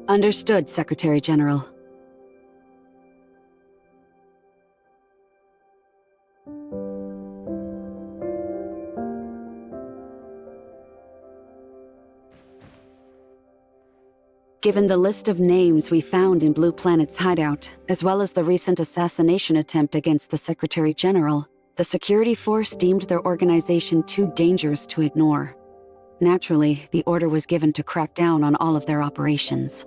Understood, Secretary General. Given the list of names we found in Blue Planet's hideout, as well as the recent assassination attempt against the Secretary General, the security force deemed their organization too dangerous to ignore. Naturally, the order was given to crack down on all of their operations.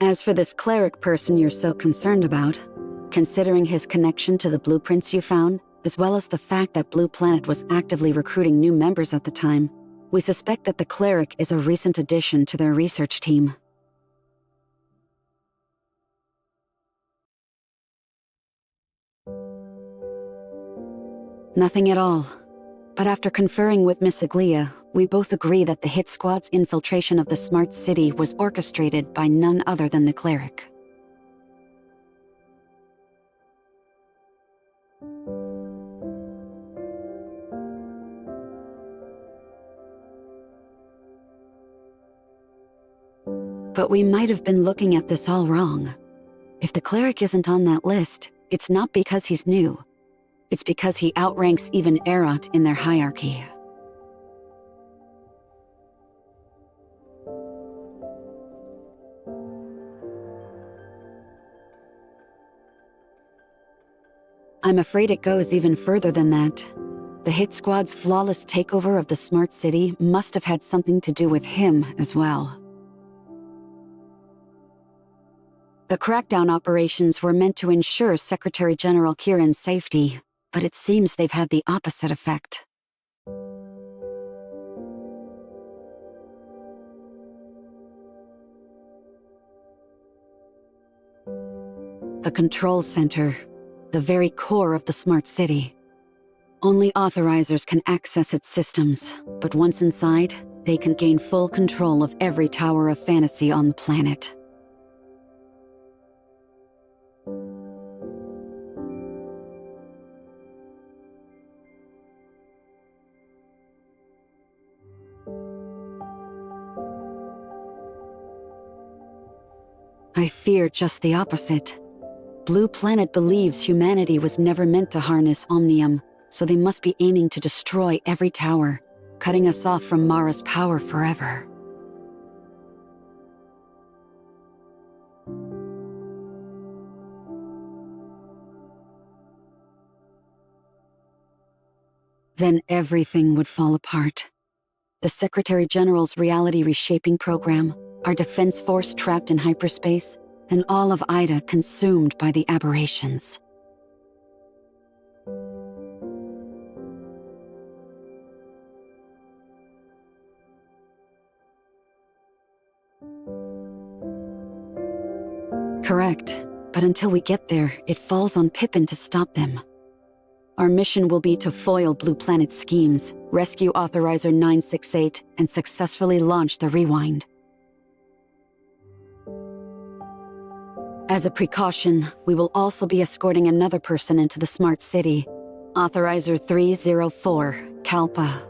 As for this cleric person you're so concerned about, considering his connection to the blueprints you found, as well as the fact that Blue Planet was actively recruiting new members at the time, we suspect that the cleric is a recent addition to their research team. Nothing at all. But after conferring with Miss Aglia, we both agree that the hit squad's infiltration of the Smart City was orchestrated by none other than the cleric. But we might have been looking at this all wrong. If the cleric isn't on that list, it's not because he's new. It's because he outranks even Erot in their hierarchy. I'm afraid it goes even further than that. The hit squad's flawless takeover of the Smart City must have had something to do with him as well. The crackdown operations were meant to ensure Secretary General Kieran's safety, but it seems they've had the opposite effect. The control center, the very core of the Smart City. Only authorizers can access its systems, but once inside, they can gain full control of every tower of fantasy on the planet. I fear just the opposite. Blue Planet believes humanity was never meant to harness Omnium, so they must be aiming to destroy every tower, cutting us off from Mara's power forever. Then everything would fall apart. The Secretary General's reality reshaping program, our defense force trapped in hyperspace, and all of Ida consumed by the aberrations. Correct, but until we get there, it falls on Pippin to stop them. Our mission will be to foil Blue Planet's schemes, rescue Authorizer 968, and successfully launch the Rewind. As a precaution, we will also be escorting another person into the Smart City, Authorizer 304, Kalpa.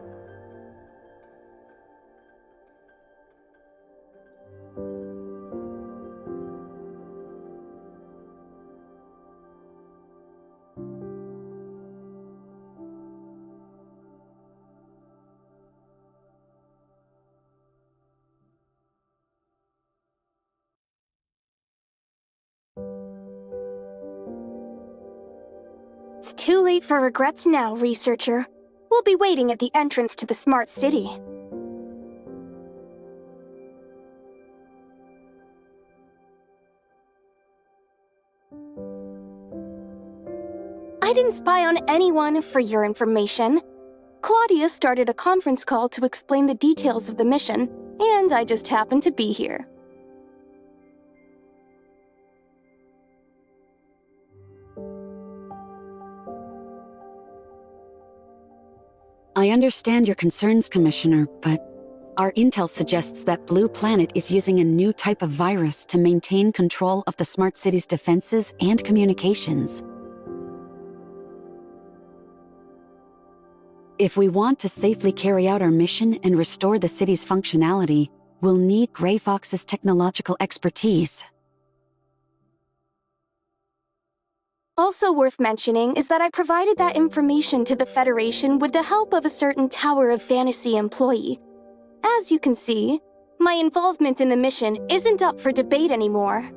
It's too late for regrets now, researcher. We'll be waiting at the entrance to the Smart City. I didn't spy on anyone, for your information. Claudia started a conference call to explain the details of the mission, and I just happened to be here. I understand your concerns, Commissioner, but our intel suggests that Blue Planet is using a new type of virus to maintain control of the Smart City's defenses and communications. If we want to safely carry out our mission and restore the city's functionality, we'll need Grey Fox's technological expertise. Also worth mentioning is that I provided that information to the Federation with the help of a certain Tower of Fantasy employee. As you can see, my involvement in the mission isn't up for debate anymore.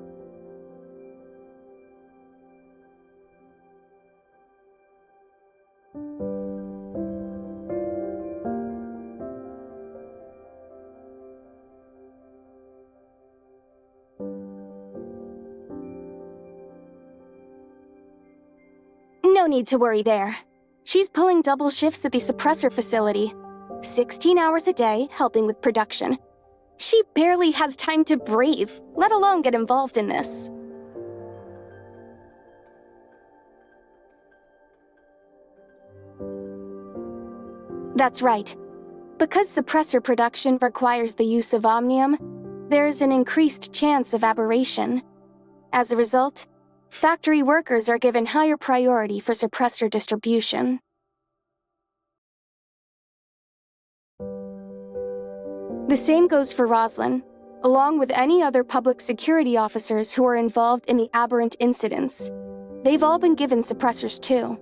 No need to worry there. She's pulling double shifts at the suppressor facility. 16 hours a day, helping with production. She barely has time to breathe, let alone get involved in this. That's right. Because suppressor production requires the use of omnium, there's an increased chance of aberration. As a result, factory workers are given higher priority for suppressor distribution. The same goes for Roslyn, along with any other public security officers who are involved in the aberrant incidents. They've all been given suppressors too.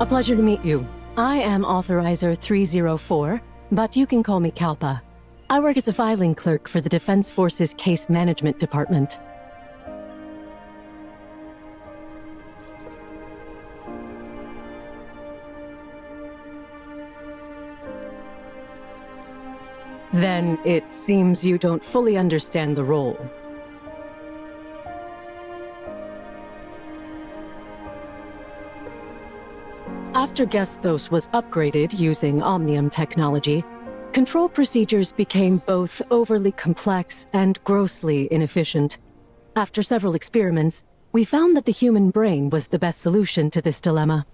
A pleasure to meet you. I am Authorizer 304, but you can call me Kalpa. I work as a filing clerk for the Defense Forces Case Management Department. Then it seems you don't fully understand the role. After Gesthos was upgraded using Omnium technology, control procedures became both overly complex and grossly inefficient. After several experiments, we found that the human brain was the best solution to this dilemma.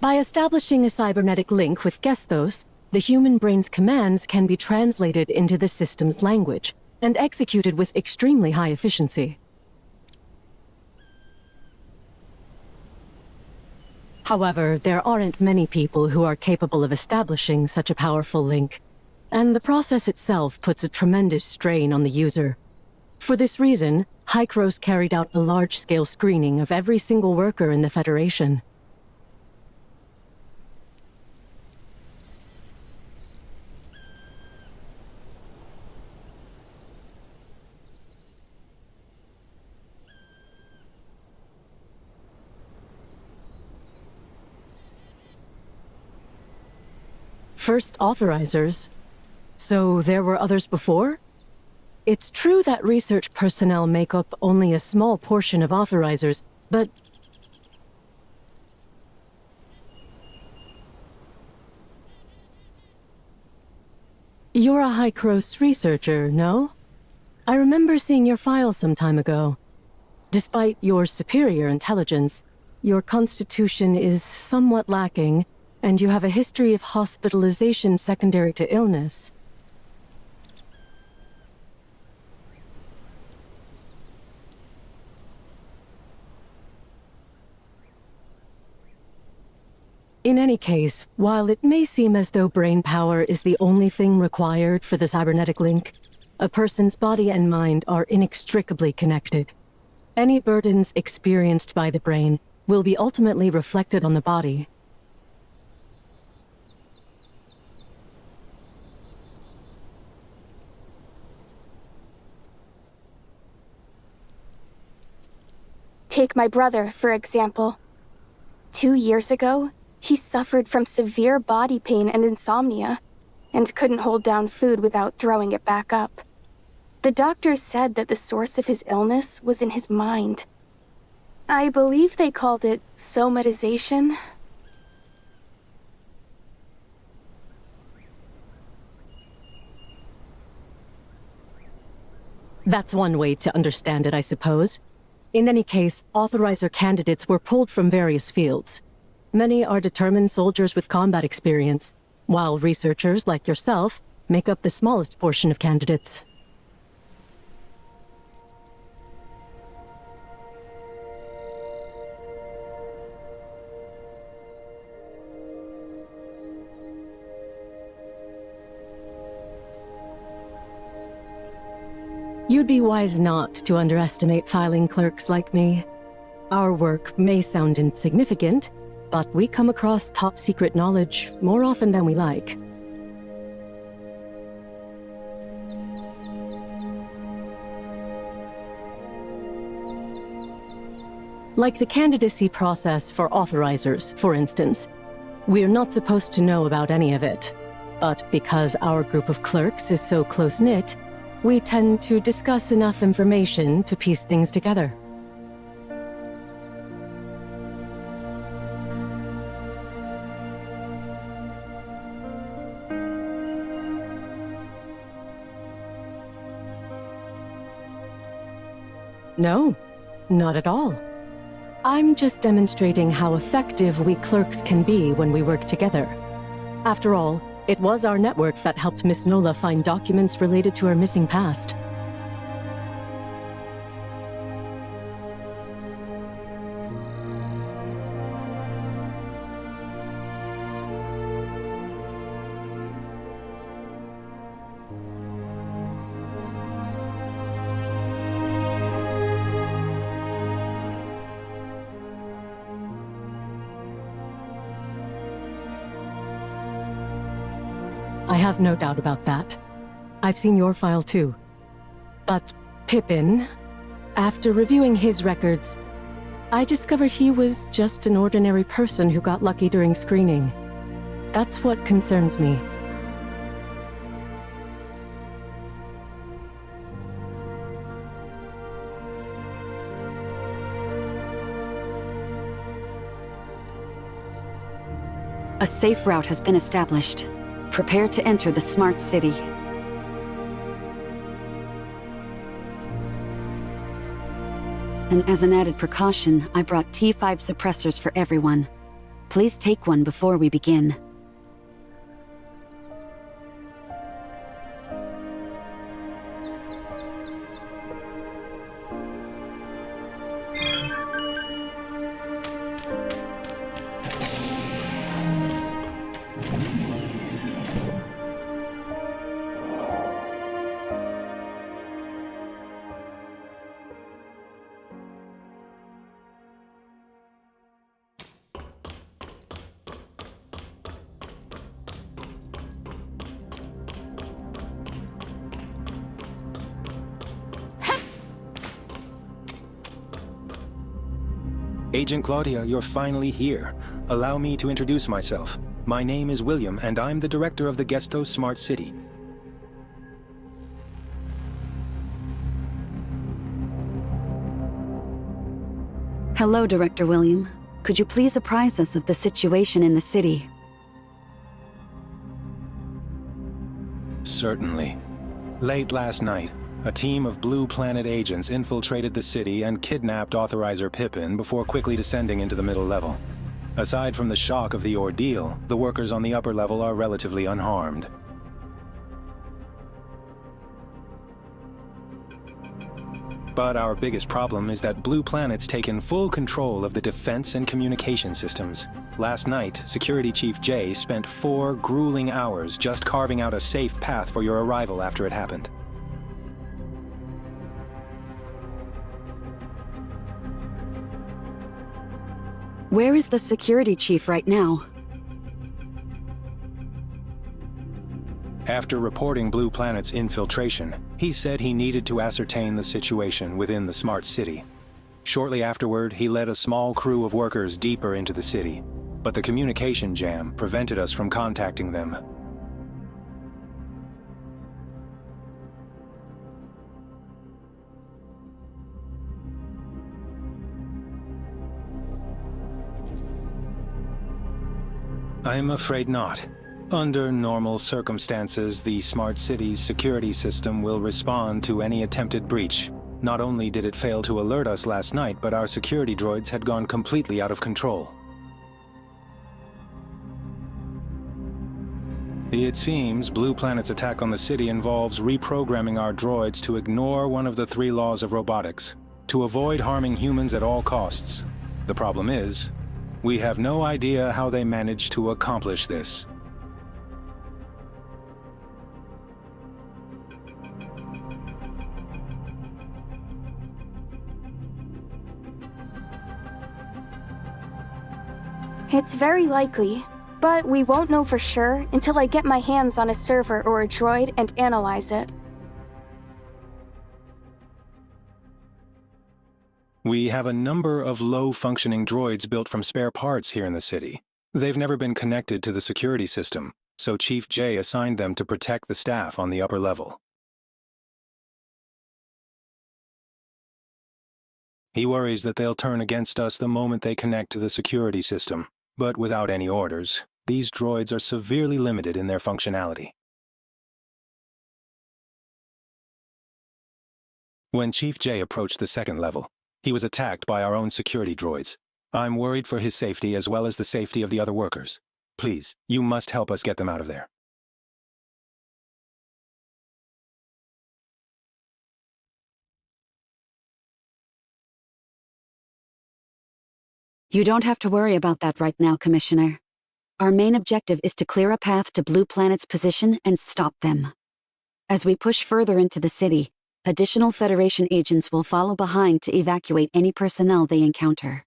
By establishing a cybernetic link with Gesthos, the human brain's commands can be translated into the system's language and executed with extremely high efficiency. However, there aren't many people who are capable of establishing such a powerful link, and the process itself puts a tremendous strain on the user. For this reason, Hykros carried out a large-scale screening of every single worker in the Federation. First authorizers? So there were others before? It's true that research personnel make up only a small portion of authorizers, but... You're a Hykros researcher, no? I remember seeing your file some time ago. Despite your superior intelligence, your constitution is somewhat lacking, and you have a history of hospitalization secondary to illness. In any case, while it may seem as though brain power is the only thing required for the cybernetic link, a person's body and mind are inextricably connected. Any burdens experienced by the brain will be ultimately reflected on the body. Take my brother, for example. 2 years ago, he suffered from severe body pain and insomnia, and couldn't hold down food without throwing it back up. The doctors said that the source of his illness was in his mind. I believe they called it somatization. That's one way to understand it, I suppose. In any case, authorizer candidates were pulled from various fields. Many are determined soldiers with combat experience, while researchers like yourself make up the smallest portion of candidates. You'd be wise not to underestimate filing clerks like me. Our work may sound insignificant, but we come across top-secret knowledge more often than we like. Like the candidacy process for authorizers, for instance. We're not supposed to know about any of it. But because our group of clerks is so close-knit, we tend to discuss enough information to piece things together. No, not at all. I'm just demonstrating how effective we clerks can be when we work together. After all, it was our network that helped Miss Nola find documents related to her missing past. I have no doubt about that. I've seen your file too. But Pippin, after reviewing his records, I discovered he was just an ordinary person who got lucky during screening. That's what concerns me. A safe route has been established. Prepare to enter the smart city. And as an added precaution, I brought T5 suppressors for everyone. Please take one before we begin. Agent Claudia, you're finally here. Allow me to introduce myself. My name is William, and I'm the director of the Gesthos Smart City. Hello, Director William. Could you please apprise us of the situation in the city? Certainly. Late last night, a team of Blue Planet agents infiltrated the city and kidnapped Authorizer Pippin before quickly descending into the middle level. Aside from the shock of the ordeal, the workers on the upper level are relatively unharmed. But our biggest problem is that Blue Planet's taken full control of the defense and communication systems. Last night, Security Chief Jay spent 4 grueling hours just carving out a safe path for your arrival after it happened. Where is the security chief right now? After reporting Blue Planet's infiltration, he said he needed to ascertain the situation within the smart city. Shortly afterward, he led a small crew of workers deeper into the city, but the communication jam prevented us from contacting them. I'm afraid not. Under normal circumstances, the smart city's security system will respond to any attempted breach. Not only did it fail to alert us last night, but our security droids had gone completely out of control. It seems Blue Planet's attack on the city involves reprogramming our droids to ignore one of the 3 laws of robotics, to avoid harming humans at all costs. The problem is, we have no idea how they managed to accomplish this. It's very likely, but we won't know for sure until I get my hands on a server or a droid and analyze it. We have a number of low-functioning droids built from spare parts here in the city. They've never been connected to the security system, so Chief Jay assigned them to protect the staff on the upper level. He worries that they'll turn against us the moment they connect to the security system, but without any orders, these droids are severely limited in their functionality. When Chief Jay approached the second level, he was attacked by our own security droids. I'm worried for his safety as well as the safety of the other workers. Please, you must help us get them out of there. You don't have to worry about that right now, Commissioner. Our main objective is to clear a path to Blue Planet's position and stop them. As we push further into the city, additional Federation agents will follow behind to evacuate any personnel they encounter.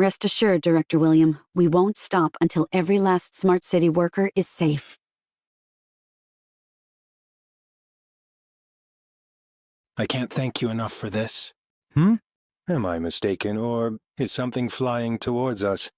Rest assured, Director William, we won't stop until every last Smart City worker is safe. I can't thank you enough for this. Am I mistaken, or is something flying towards us?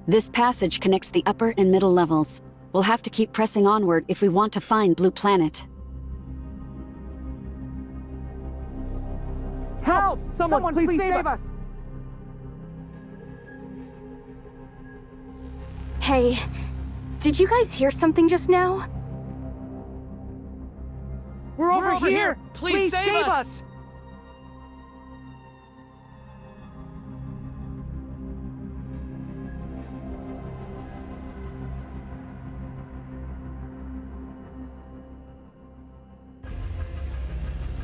This passage connects the upper and middle levels. We'll have to keep pressing onward if we want to find Blue Planet. Help! Someone please save us! Hey, did you guys hear something just now? We're over here! Please save us!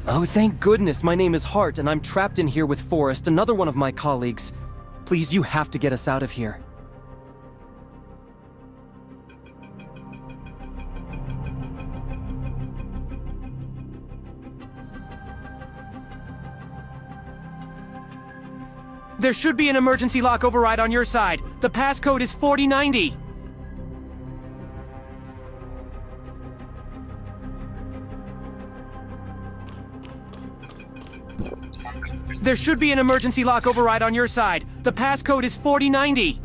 Oh, thank goodness my name is Hart and I'm trapped in here with Forrest, another one of my colleagues. Please, you have to get us out of here. There should be an emergency lock override on your side. The passcode is 4090. There should be an emergency lock override on your side. The passcode is 4090.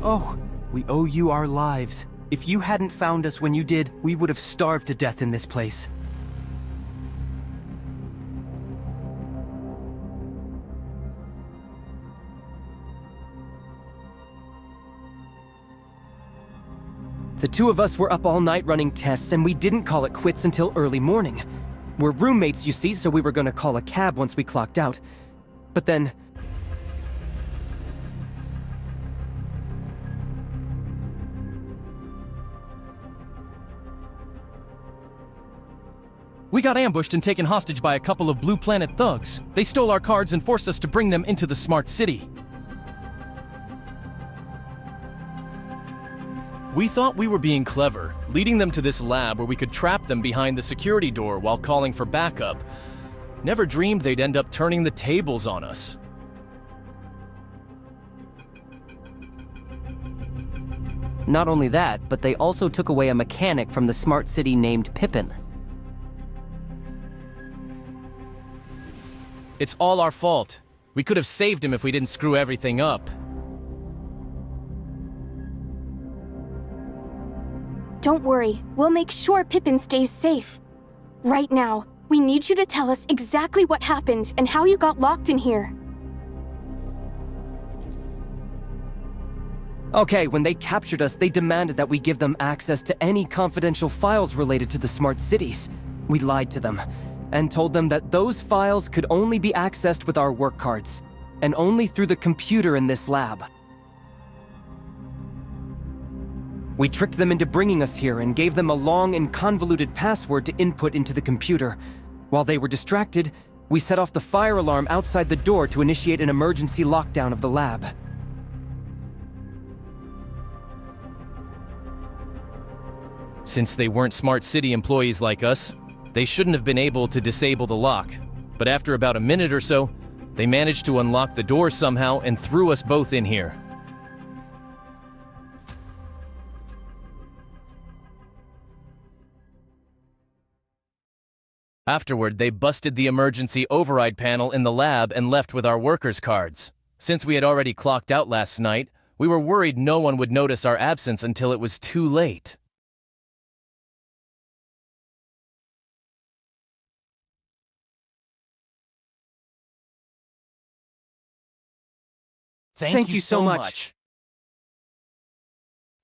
Oh, we owe you our lives. If you hadn't found us when you did, we would have starved to death in this place. The two of us were up all night running tests, and we didn't call it quits until early morning. We're roommates, you see, so we were gonna call a cab once we clocked out. But then... We got ambushed and taken hostage by a couple of Blue Planet thugs. They stole our cards and forced us to bring them into the smart city. We thought we were being clever, leading them to this lab where we could trap them behind the security door while calling for backup. Never dreamed they'd end up turning the tables on us. Not only that, but they also took away a mechanic from the smart city named Pippin. It's all our fault. We could have saved him if we didn't screw everything up. Don't worry, we'll make sure Pippin stays safe. Right now, we need you to tell us exactly what happened and how you got locked in here. Okay, when they captured us, they demanded that we give them access to any confidential files related to the smart cities. We lied to them, and told them that those files could only be accessed with our work cards, and only through the computer in this lab. We tricked them into bringing us here and gave them a long and convoluted password to input into the computer. While they were distracted, we set off the fire alarm outside the door to initiate an emergency lockdown of the lab. Since they weren't smart city employees like us, they shouldn't have been able to disable the lock. But after about a minute or so, they managed to unlock the door somehow and threw us both in here. Afterward, they busted the emergency override panel in the lab and left with our workers' cards. Since we had already clocked out last night, we were worried no one would notice our absence until it was too late. Thank you so much.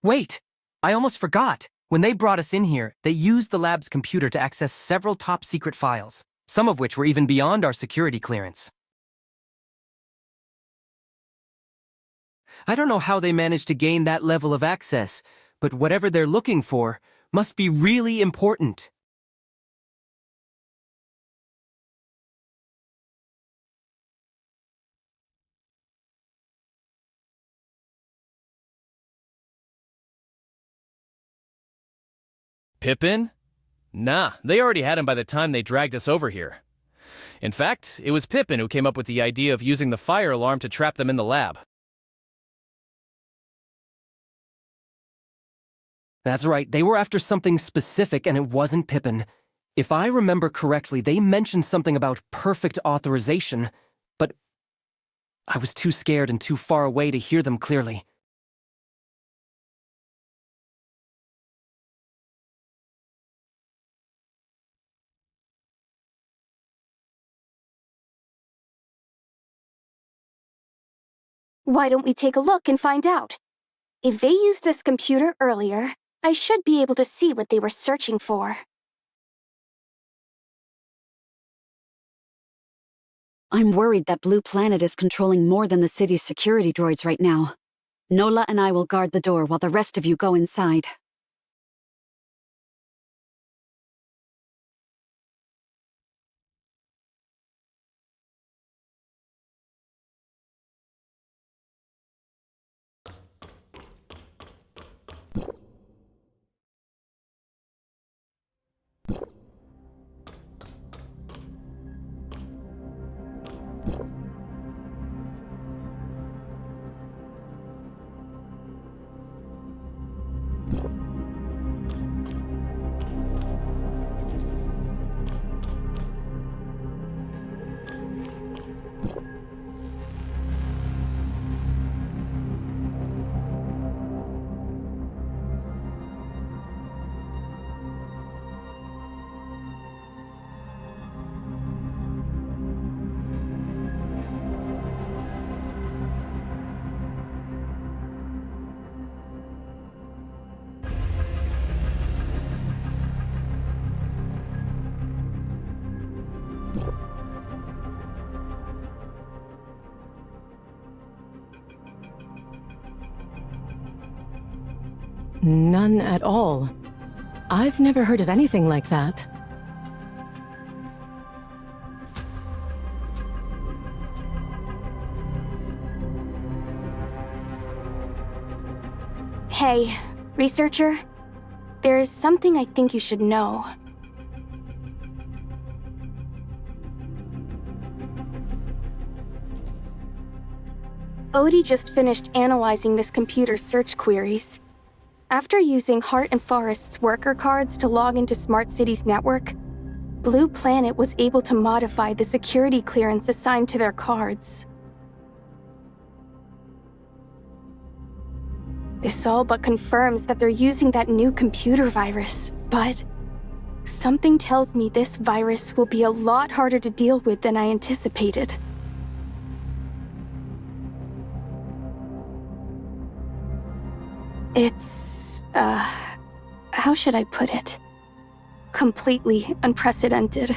Wait! I almost forgot. When they brought us in here, they used the lab's computer to access several top-secret files, some of which were even beyond our security clearance. I don't know how they managed to gain that level of access, but whatever they're looking for must be really important. Pippin? Nah, they already had him by the time they dragged us over here. In fact, it was Pippin who came up with the idea of using the fire alarm to trap them in the lab. That's right, they were after something specific and it wasn't Pippin. If I remember correctly, they mentioned something about perfect authorization, but I was too scared and too far away to hear them clearly. Why don't we take a look and find out? If they used this computer earlier, I should be able to see what they were searching for. I'm worried that Blue Planet is controlling more than the city's security droids right now. Nola and I will guard the door while the rest of you go inside. None at all. I've never heard of anything like that. Hey, researcher. There's something I think you should know. Odie just finished analyzing this computer's search queries. After using Hart and Forrest's worker cards to log into Smart City's network, Blue Planet was able to modify the security clearance assigned to their cards. This all but confirms that they're using that new computer virus, but something tells me this virus will be a lot harder to deal with than I anticipated. It's, how should I put it? Completely unprecedented.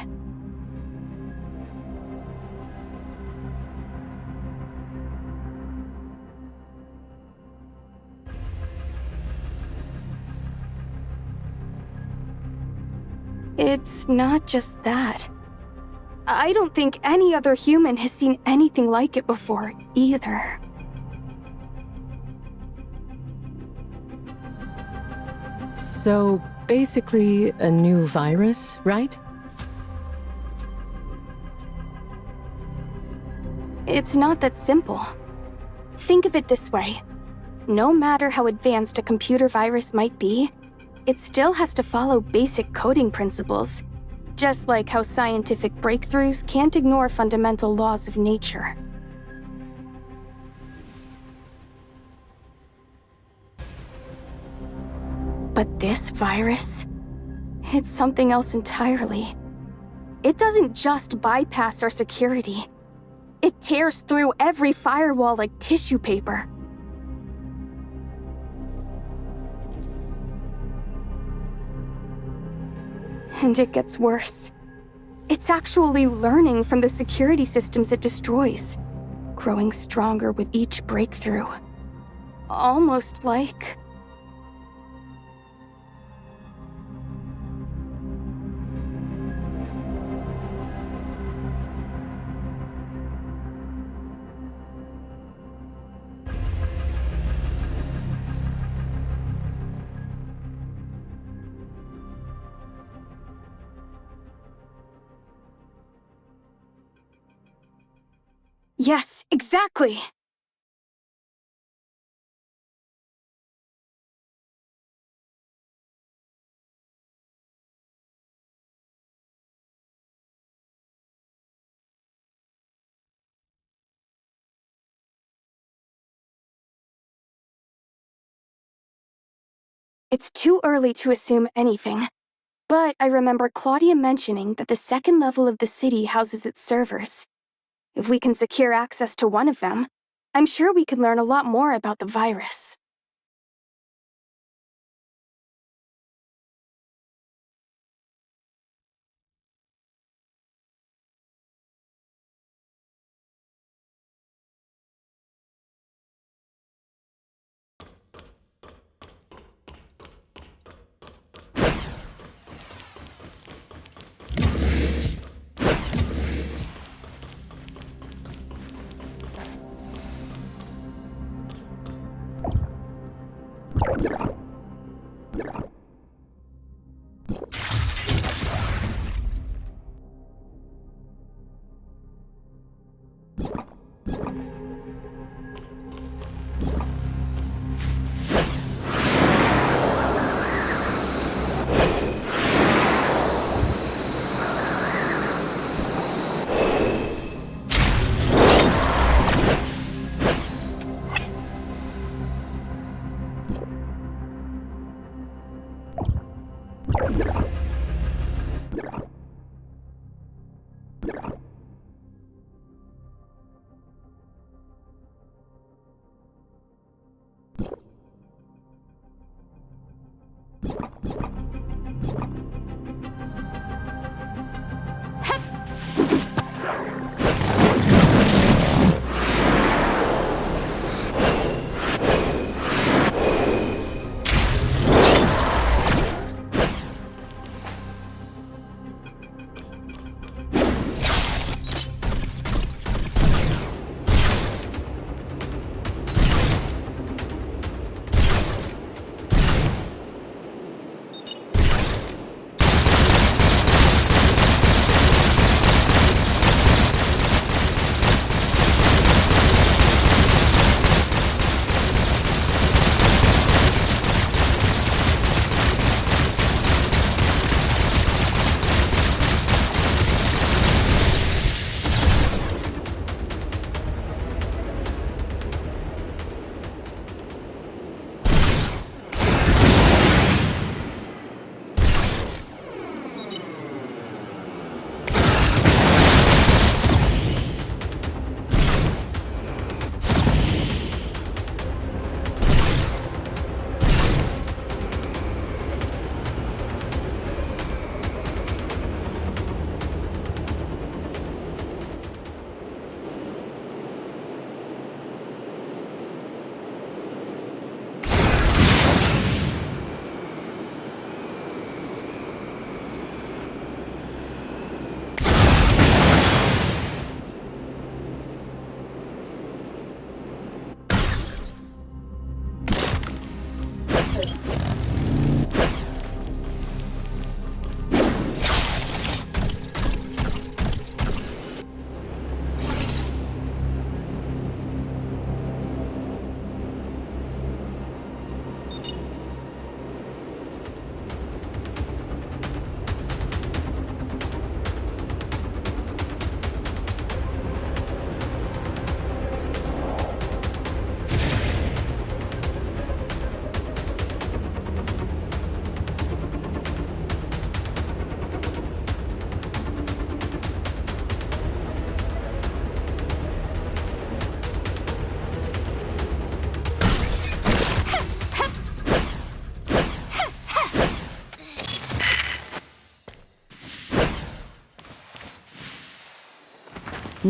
It's not just that. I don't think any other human has seen anything like it before, either. So, basically a new virus, right? It's not that simple. Think of it this way. No matter how advanced a computer virus might be, it still has to follow basic coding principles, just like how scientific breakthroughs can't ignore fundamental laws of nature. But this virus, it's something else entirely. It doesn't just bypass our security. It tears through every firewall like tissue paper. And it gets worse. It's actually learning from the security systems it destroys, growing stronger with each breakthrough. Almost like... Yes, exactly! It's too early to assume anything, but I remember Claudia mentioning that the second level of the city houses its servers. If we can secure access to one of them, I'm sure we can learn a lot more about the virus.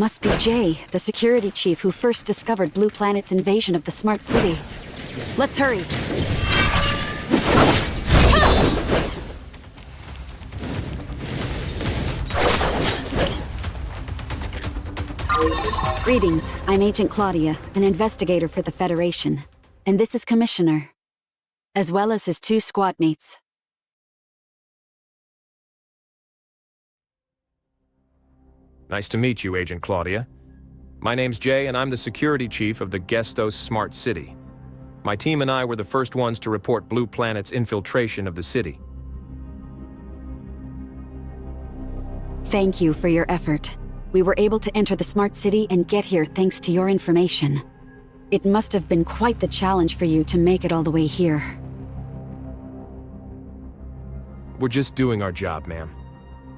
must be Jay, the security chief who first discovered Blue Planet's invasion of the Smart City. Let's hurry. Greetings, I'm Agent Claudia, an investigator for the Federation. And this is Commissioner, as well as his 2 squad mates. Nice to meet you, Agent Claudia. My name's Jay, and I'm the security chief of the Gesthos Smart City. My team and I were the first ones to report Blue Planet's infiltration of the city. Thank you for your effort. We were able to enter the Smart City and get here thanks to your information. It must have been quite the challenge for you to make it all the way here. We're just doing our job, ma'am.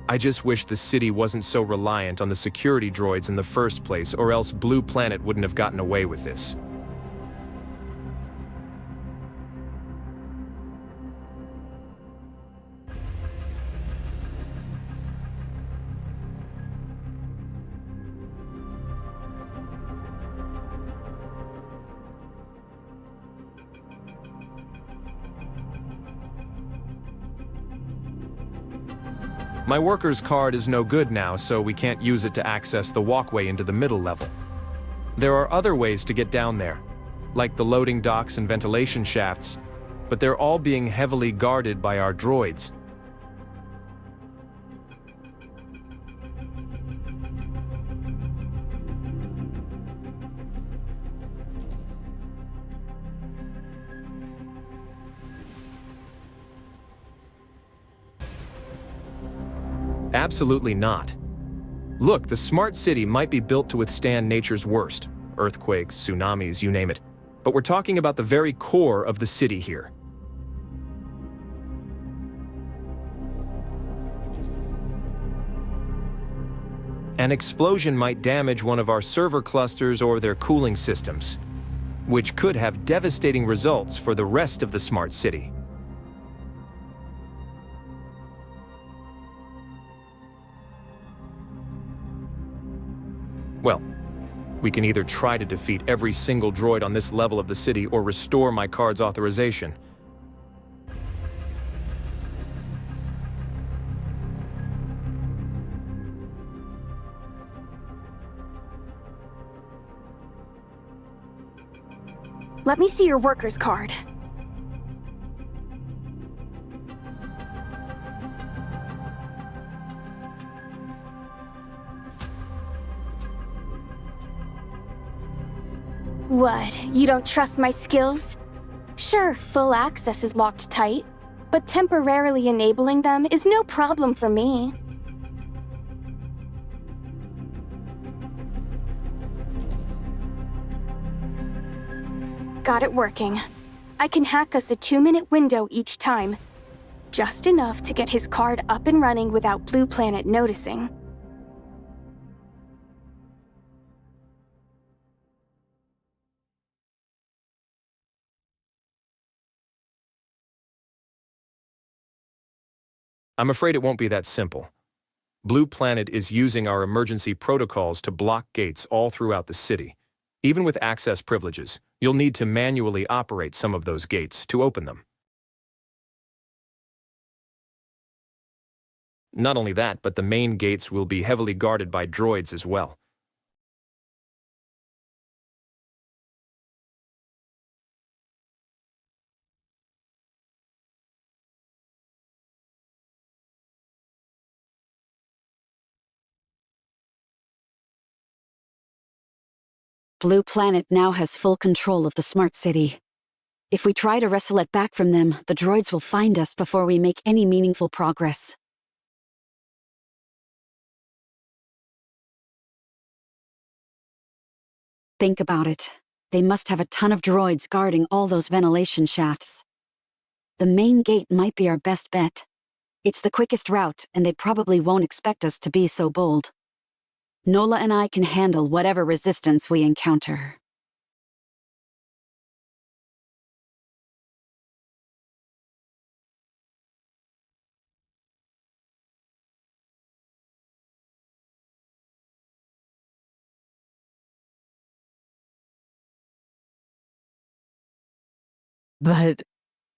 I just wish the city wasn't so reliant on the security droids in the first place, or else Blue Planet wouldn't have gotten away with this. My worker's card is no good now, so we can't use it to access the walkway into the middle level. There are other ways to get down there, like the loading docks and ventilation shafts, but they're all being heavily guarded by our droids. Absolutely not. Look, the smart city might be built to withstand nature's worst, earthquakes, tsunamis, you name it. But we're talking about the very core of the city here. An explosion might damage one of our server clusters or their cooling systems, which could have devastating results for the rest of the smart city. Well, we can either try to defeat every single droid on this level of the city or restore my card's authorization. Let me see your worker's card. What, you don't trust my skills? Sure, full access is locked tight, but temporarily enabling them is no problem for me. Got it working. I can hack us a 2-minute window each time. Just enough to get his card up and running without Blue Planet noticing. I'm afraid it won't be that simple. Blue Planet is using our emergency protocols to block gates all throughout the city. Even with access privileges, you'll need to manually operate some of those gates to open them. Not only that, but the main gates will be heavily guarded by droids as well. Blue Planet now has full control of the Smart City. If we try to wrestle it back from them, the droids will find us before we make any meaningful progress. Think about it. They must have a ton of droids guarding all those ventilation shafts. The main gate might be our best bet. It's the quickest route, and they probably won't expect us to be so bold. Nola and I can handle whatever resistance we encounter. but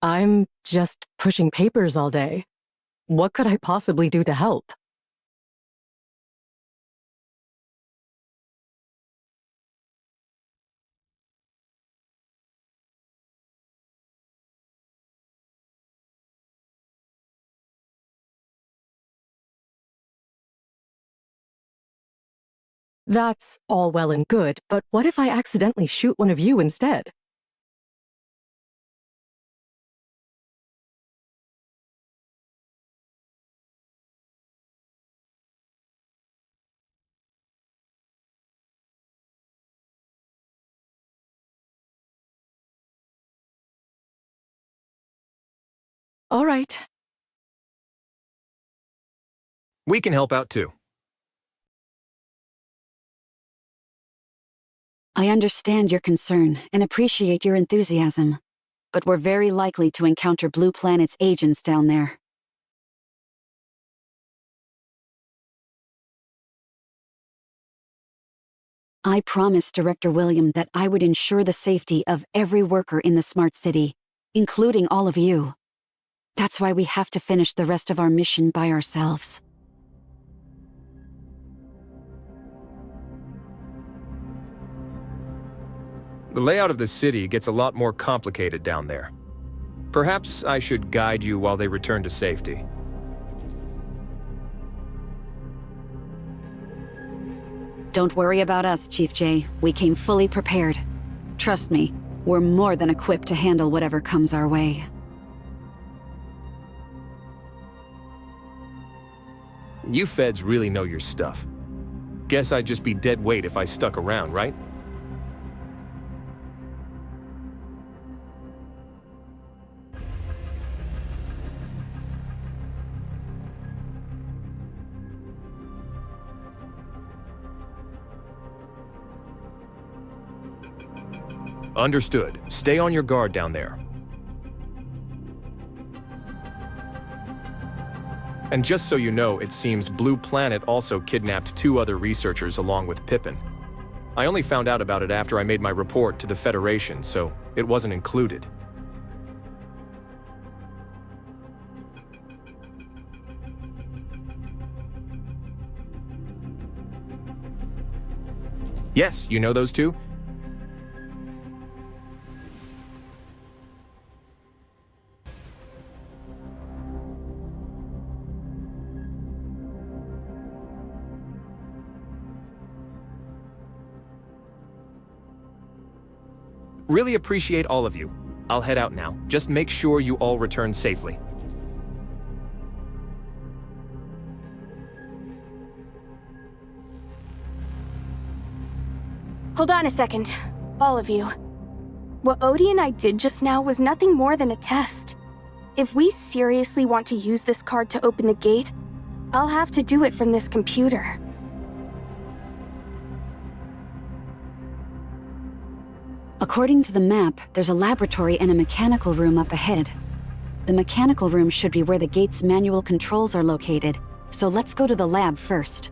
I'm just pushing papers all day. What could I possibly do to help? That's all well and good, but what if I accidentally shoot one of you instead? All right. We can help out too. I understand your concern and appreciate your enthusiasm, but we're very likely to encounter Blue Planet's agents down there. I promised Director William that I would ensure the safety of every worker in the Smart City, including all of you. That's why we have to finish the rest of our mission by ourselves. The layout of the city gets a lot more complicated down there. Perhaps I should guide you while they return to safety. Don't worry about us, Chief J. We came fully prepared. Trust me, we're more than equipped to handle whatever comes our way. You feds really know your stuff. Guess I'd just be dead weight if I stuck around, right? Understood. Stay on your guard down there. And just so you know, it seems Blue Planet also kidnapped 2 other researchers along with Pippin. I only found out about it after I made my report to the Federation, so it wasn't included. Yes, you know those 2? Really appreciate all of you. I'll head out now. Just make sure you all return safely. Hold on a second, all of you. What Odie and I did just now was nothing more than a test. If we seriously want to use this card to open the gate, I'll have to do it from this computer. According to the map, there's a laboratory and a mechanical room up ahead. The mechanical room should be where the gate's manual controls are located, so let's go to the lab first.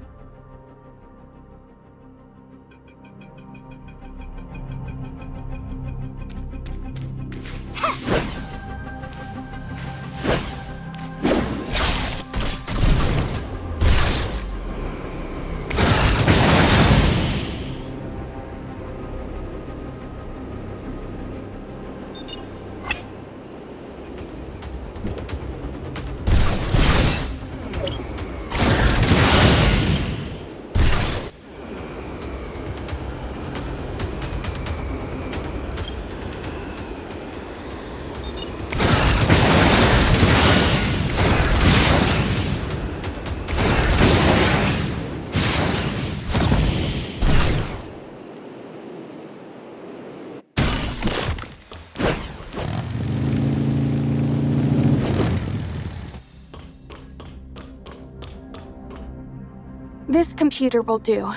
This computer will do.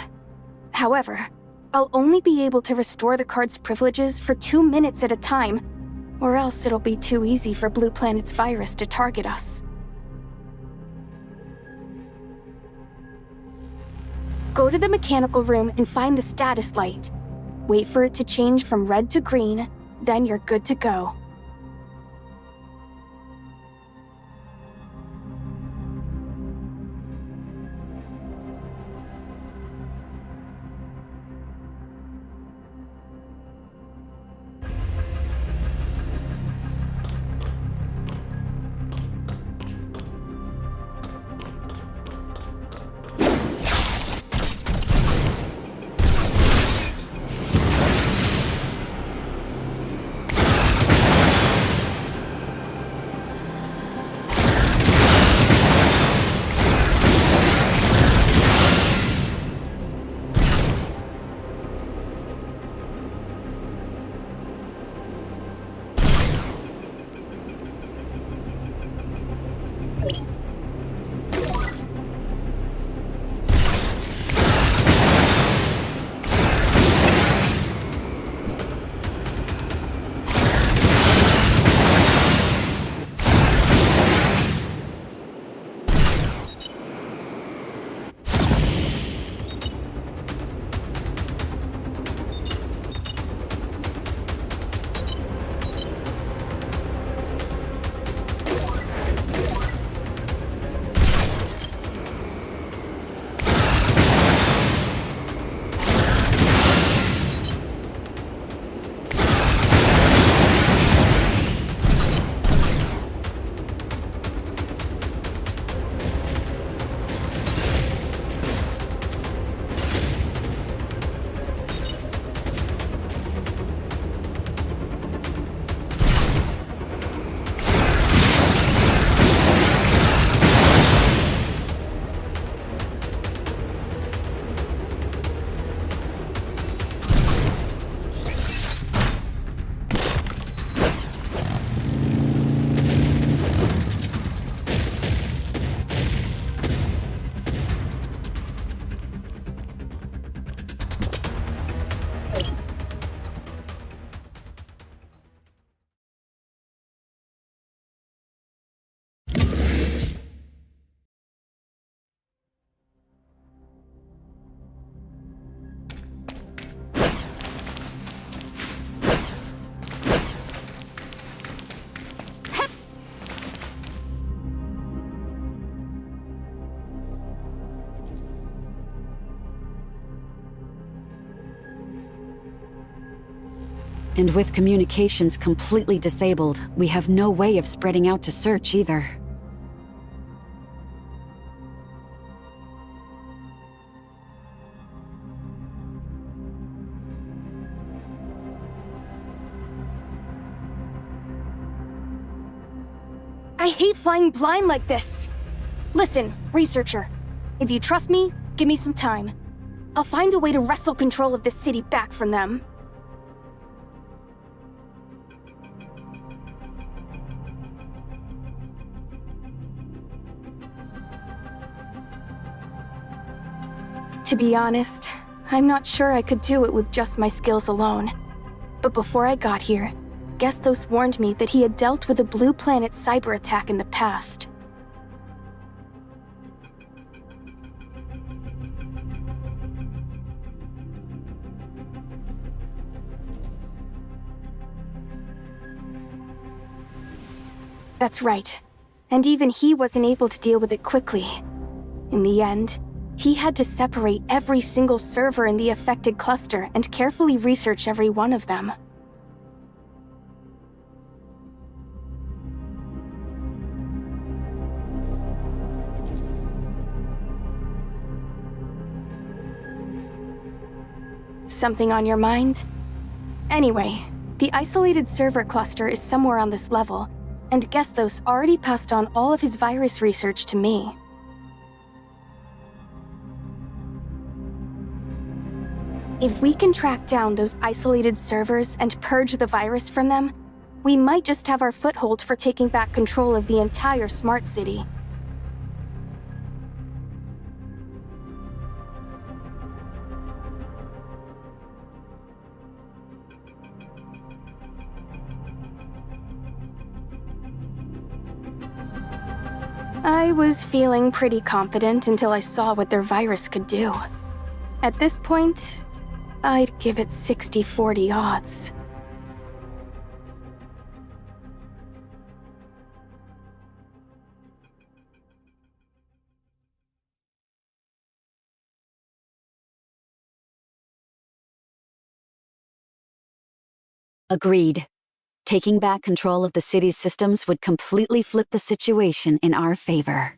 However, I'll only be able to restore the card's privileges for 2 minutes at a time, or else it'll be too easy for Blue Planet's virus to target us. Go to the mechanical room and find the status light. Wait for it to change from red to green, then you're good to go. And with communications completely disabled, we have no way of spreading out to search either. I hate flying blind like this. Listen, researcher. If you trust me, give me some time. I'll find a way to wrestle control of this city back from them. To be honest, I'm not sure I could do it with just my skills alone. But before I got here, Gesthos warned me that he had dealt with a Blue Planet cyber attack in the past. That's right. And even he wasn't able to deal with it quickly. In the end, he had to separate every single server in the affected cluster and carefully research every one of them. Something on your mind? Anyway, the isolated server cluster is somewhere on this level, and Gesthos already passed on all of his virus research to me. If we can track down those isolated servers and purge the virus from them, we might just have our foothold for taking back control of the entire smart city. I was feeling pretty confident until I saw what their virus could do. At this point, I'd give it 60-40 odds. Agreed. Taking back control of the city's systems would completely flip the situation in our favor.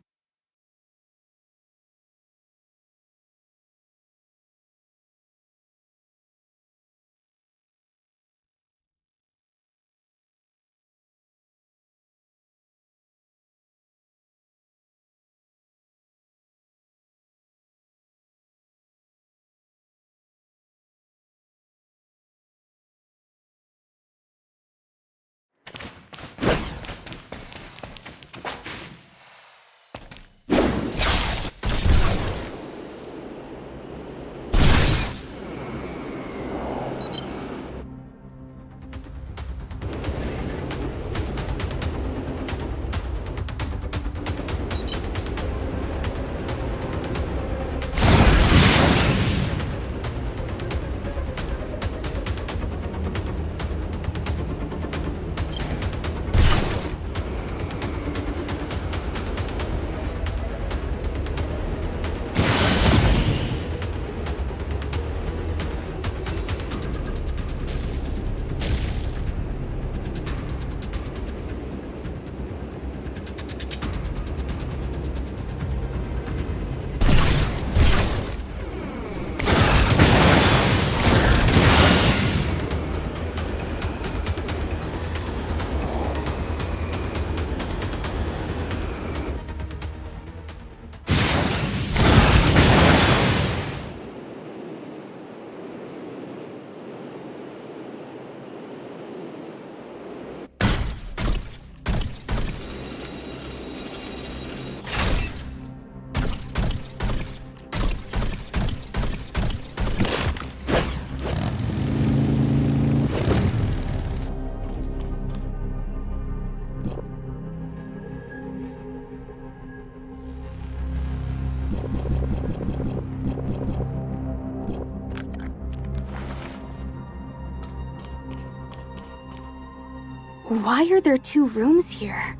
Why are there two rooms here?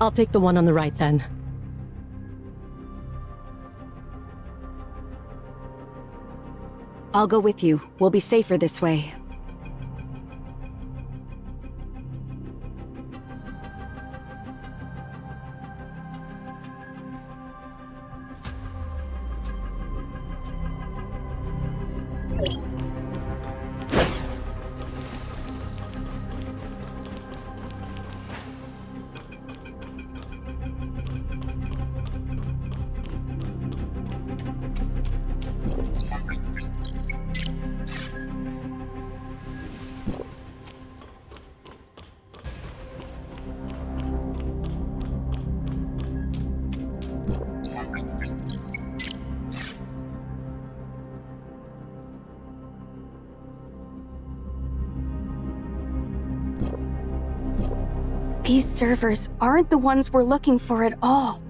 I'll take the one on the right then. I'll go with you. We'll be safer this way. These servers aren't the ones we're looking for at all.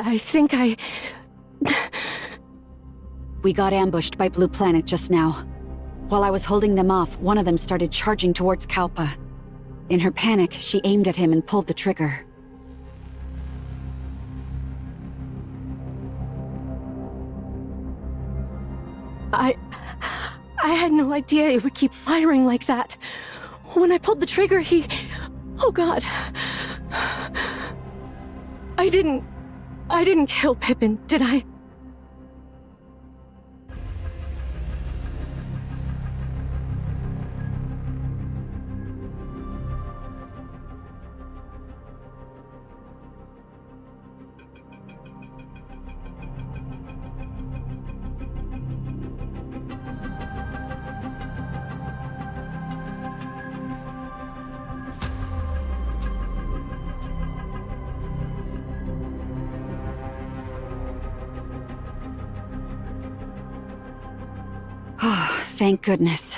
I think I... We got ambushed by Blue Planet just now. While I was holding them off, one of them started charging towards Kalpa. In her panic, she aimed at him and pulled the trigger. I had no idea it would keep firing like that. When I pulled the trigger, he... Oh god. I didn't kill Pippin, did I? Oh, thank goodness.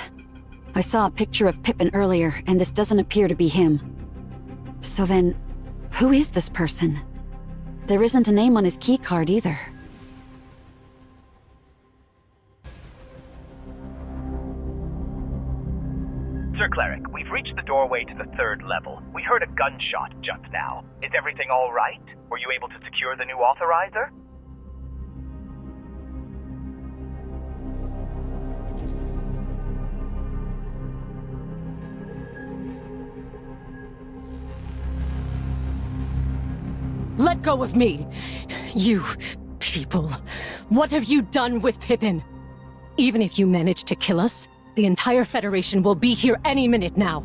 I saw a picture of Pippin earlier, and this doesn't appear to be him. So then, who is this person? There isn't a name on his keycard either. Sir Cleric, we've reached the doorway to the 3rd level. We heard a gunshot just now. Is everything all right? Were you able to secure the new authorizer? Let go of me! You people, what have you done with Pippin? Even if you manage to kill us, the entire Federation will be here any minute now.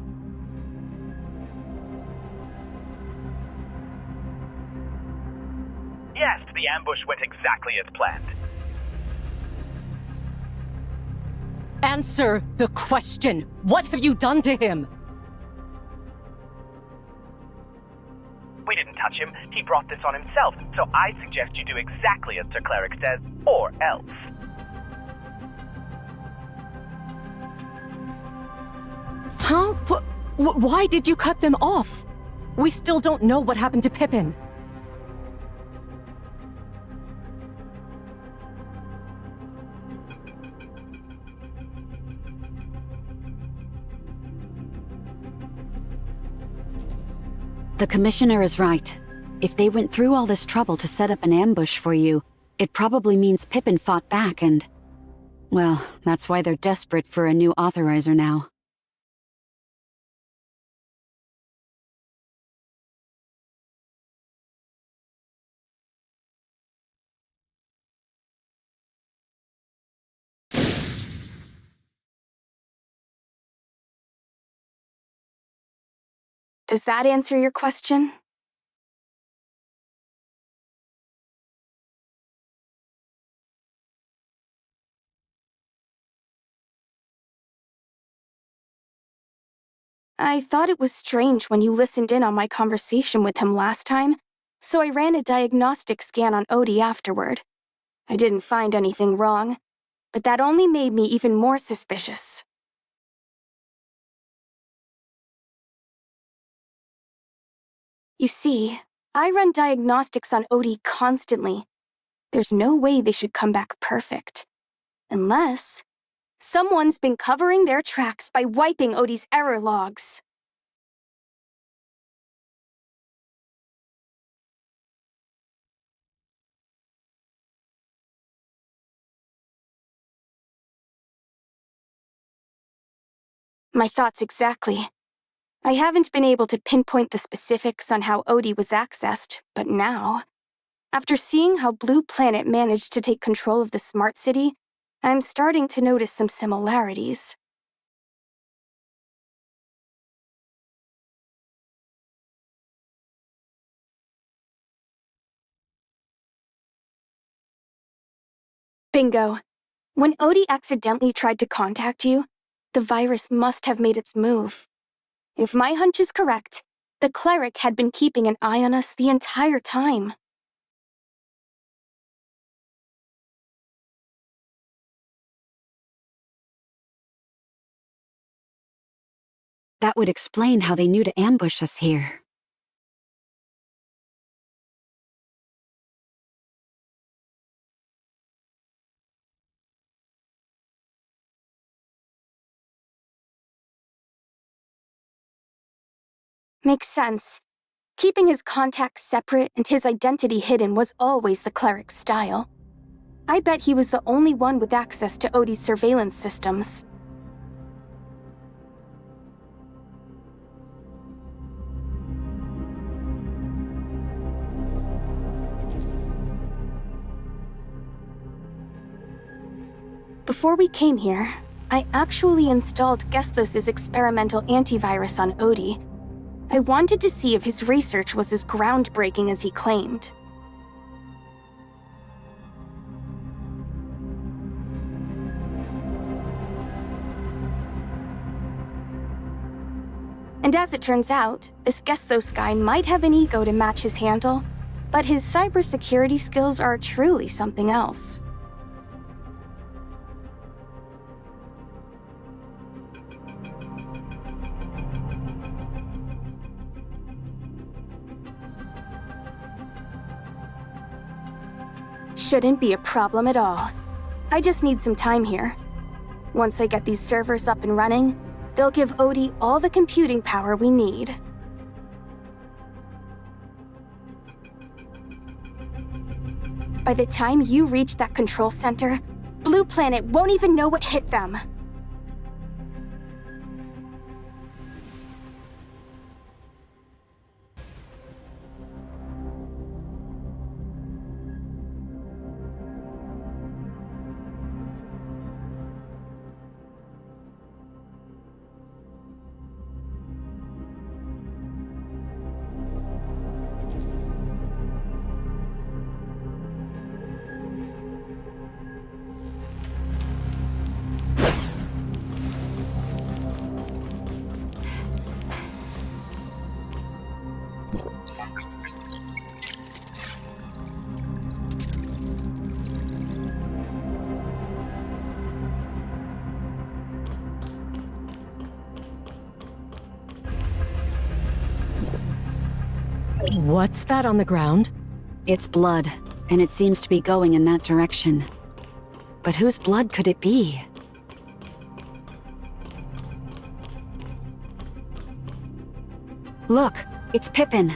Yes, the ambush went exactly as planned. Answer the question! What have you done to him? We didn't touch him. He brought this on himself, so I suggest you do exactly as Sir Cleric says, or else. Huh? Why did you cut them off? We still don't know what happened to Pippin. The Commissioner is right. If they went through all this trouble to set up an ambush for you, it probably means Pippin fought back and... Well, that's why they're desperate for a new authorizer now. Does that answer your question? I thought it was strange when you listened in on my conversation with him last time, so I ran a diagnostic scan on Odie afterward. I didn't find anything wrong, but that only made me even more suspicious. You see, I run diagnostics on Odie constantly. There's no way they should come back perfect. Unless... someone's been covering their tracks by wiping Odie's error logs. My thoughts exactly. I haven't been able to pinpoint the specifics on how Odie was accessed, but now, after seeing how Blue Planet managed to take control of the Smart City, I'm starting to notice some similarities. Bingo. When Odie accidentally tried to contact you, the virus must have made its move. If my hunch is correct, the cleric had been keeping an eye on us the entire time. That would explain how they knew to ambush us here. Makes sense. Keeping his contacts separate and his identity hidden was always the cleric's style. I bet he was the only one with access to Odie's surveillance systems. Before we came here, I actually installed Gesthos' experimental antivirus on Odie. I wanted to see if his research was as groundbreaking as he claimed. And as it turns out, this Gesthos guy might have an ego to match his handle, but his cybersecurity skills are truly something else. Shouldn't be a problem at all. I just need some time here. Once I get these servers up and running, they'll give Odie all the computing power we need. By the time you reach that control center, Blue Planet won't even know what hit them. What's that on the ground? It's blood, and it seems to be going in that direction. But whose blood could it be? Look, It's Pippin.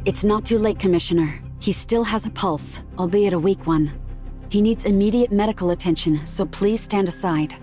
It's not too late, Commissioner. He still has a pulse, albeit a weak one. He needs immediate medical attention, so please stand aside.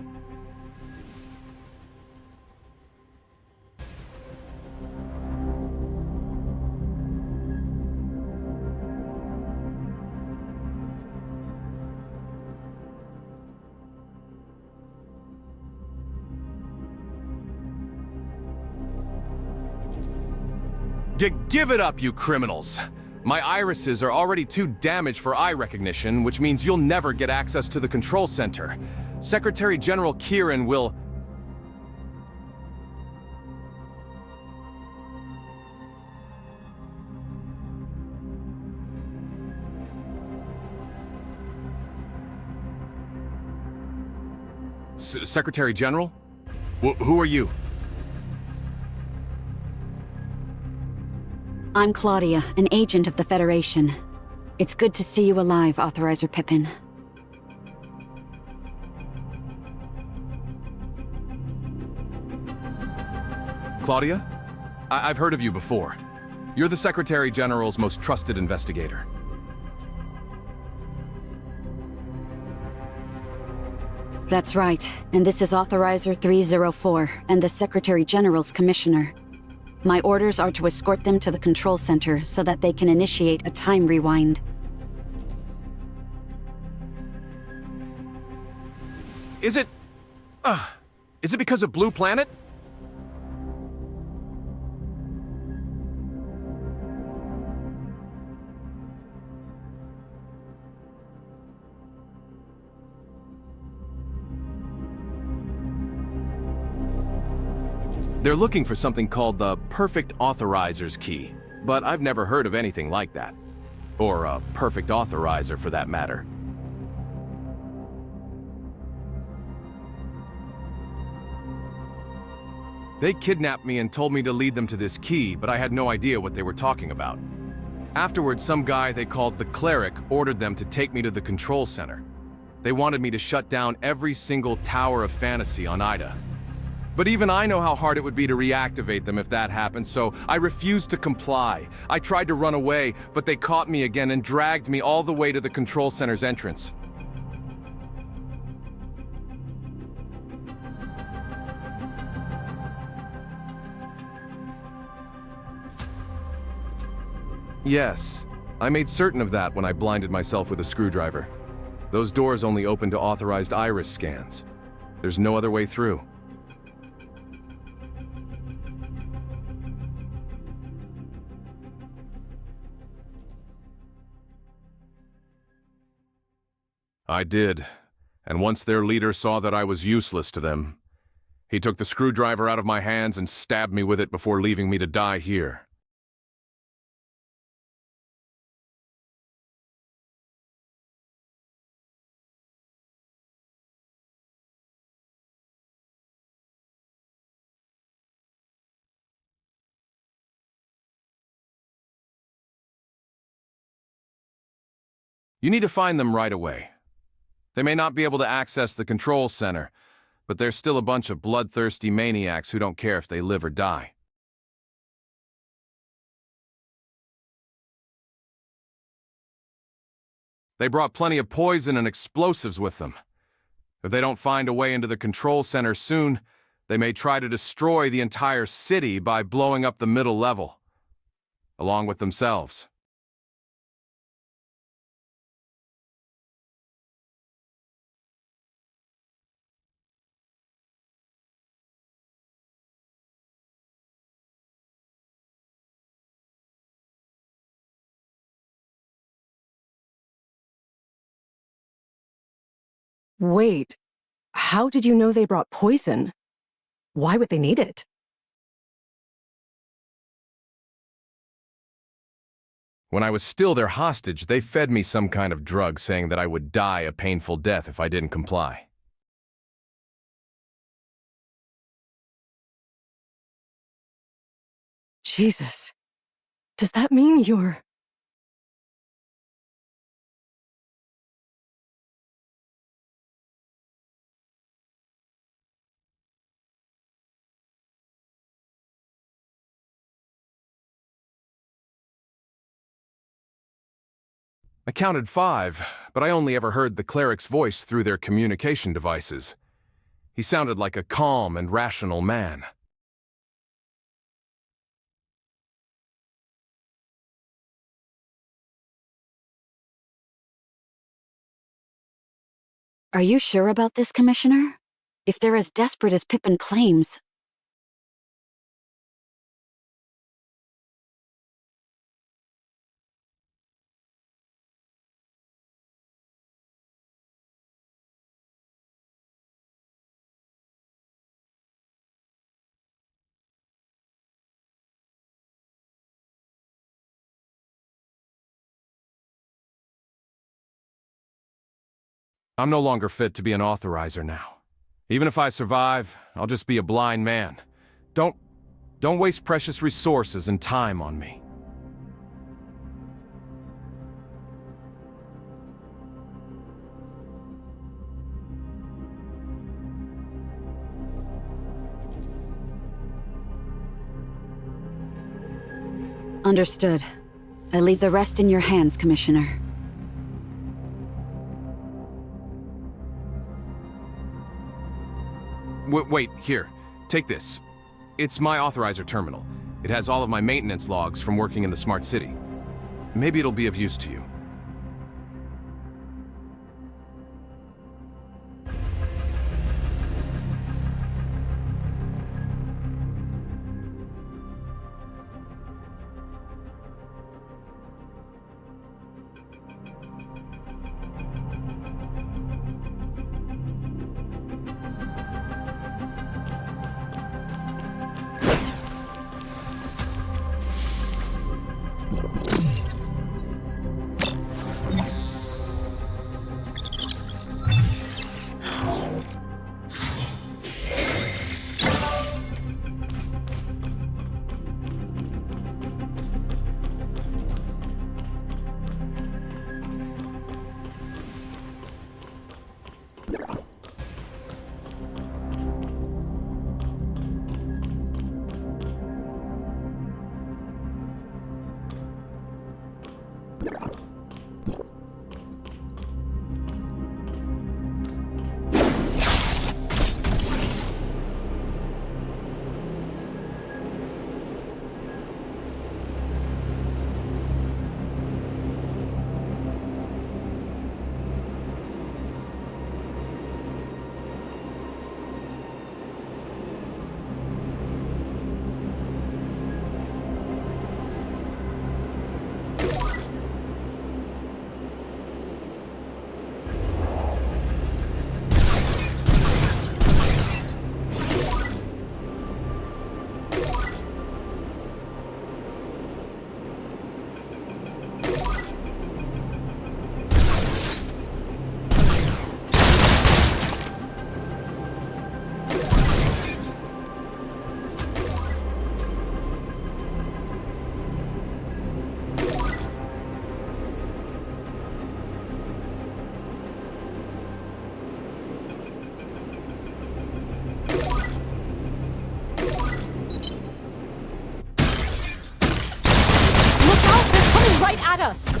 Give it up, you criminals! My irises are already too damaged for eye recognition, which means you'll never get access to the control center. Secretary General Kieran will... Secretary General? Who are you? I'm Claudia, an agent of the Federation. It's good to see you alive, Authorizer Pippin. Claudia? I've heard of you before. You're the Secretary General's most trusted investigator. That's right, and this is Authorizer 304, and the Secretary General's Commissioner. My orders are to escort them to the control center so that they can initiate a time rewind. Is it because of Blue Planet? They're looking for something called the Perfect Authorizer's Key, but I've never heard of anything like that. Or a Perfect Authorizer, for that matter. They kidnapped me and told me to lead them to this key, but I had no idea what they were talking about. Afterwards, some guy they called the Cleric ordered them to take me to the control center. They wanted me to shut down every single Tower of Fantasy on Ida. But even I know how hard it would be to reactivate them if that happened, so I refused to comply. I tried to run away, but they caught me again and dragged me all the way to the control center's entrance. Yes, I made certain of that when I blinded myself with a screwdriver. Those doors only open to authorized iris scans. There's no other way through. I did, and once their leader saw that I was useless to them, he took the screwdriver out of my hands and stabbed me with it before leaving me to die here. You need to find them right away. They may not be able to access the control center, but they're still a bunch of bloodthirsty maniacs who don't care if they live or die. They brought plenty of poison and explosives with them. If they don't find a way into the control center soon, they may try to destroy the entire city by blowing up the middle level, along with themselves. Wait, how did you know they brought poison? Why would they need it? When I was still their hostage, they fed me some kind of drug saying that I would die a painful death if I didn't comply. Jesus. Does that mean you're... I counted 5, but I only ever heard the cleric's voice through their communication devices. He sounded like a calm and rational man. Are you sure about this, Commissioner? If they're as desperate as Pippin claims... I'm no longer fit to be an authorizer now. Even if I survive, I'll just be a blind man. Don't waste precious resources and time on me. Understood. I leave the rest in your hands, Commissioner. Wait, here. Take this. It's my authorizer terminal. It has all of my maintenance logs from working in the smart city. Maybe it'll be of use to you. At us!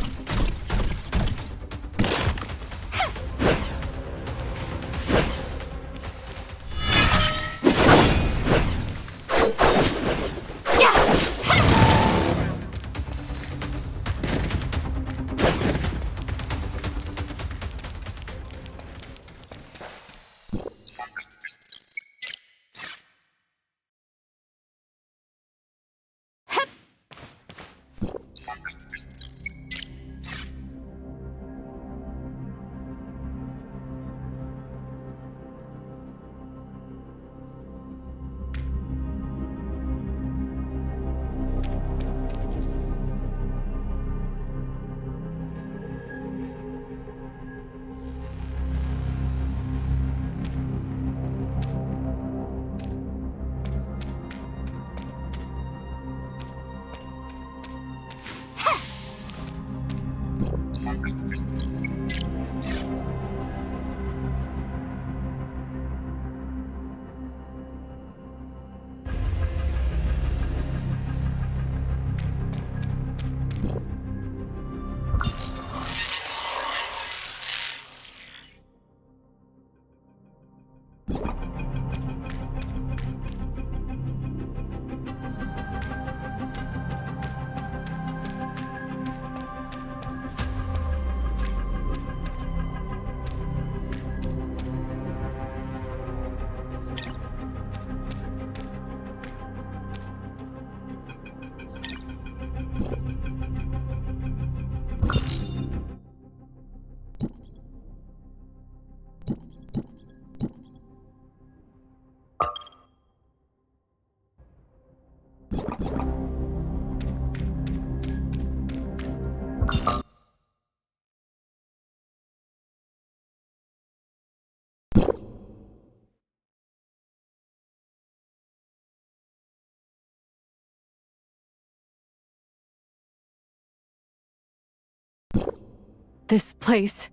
This place...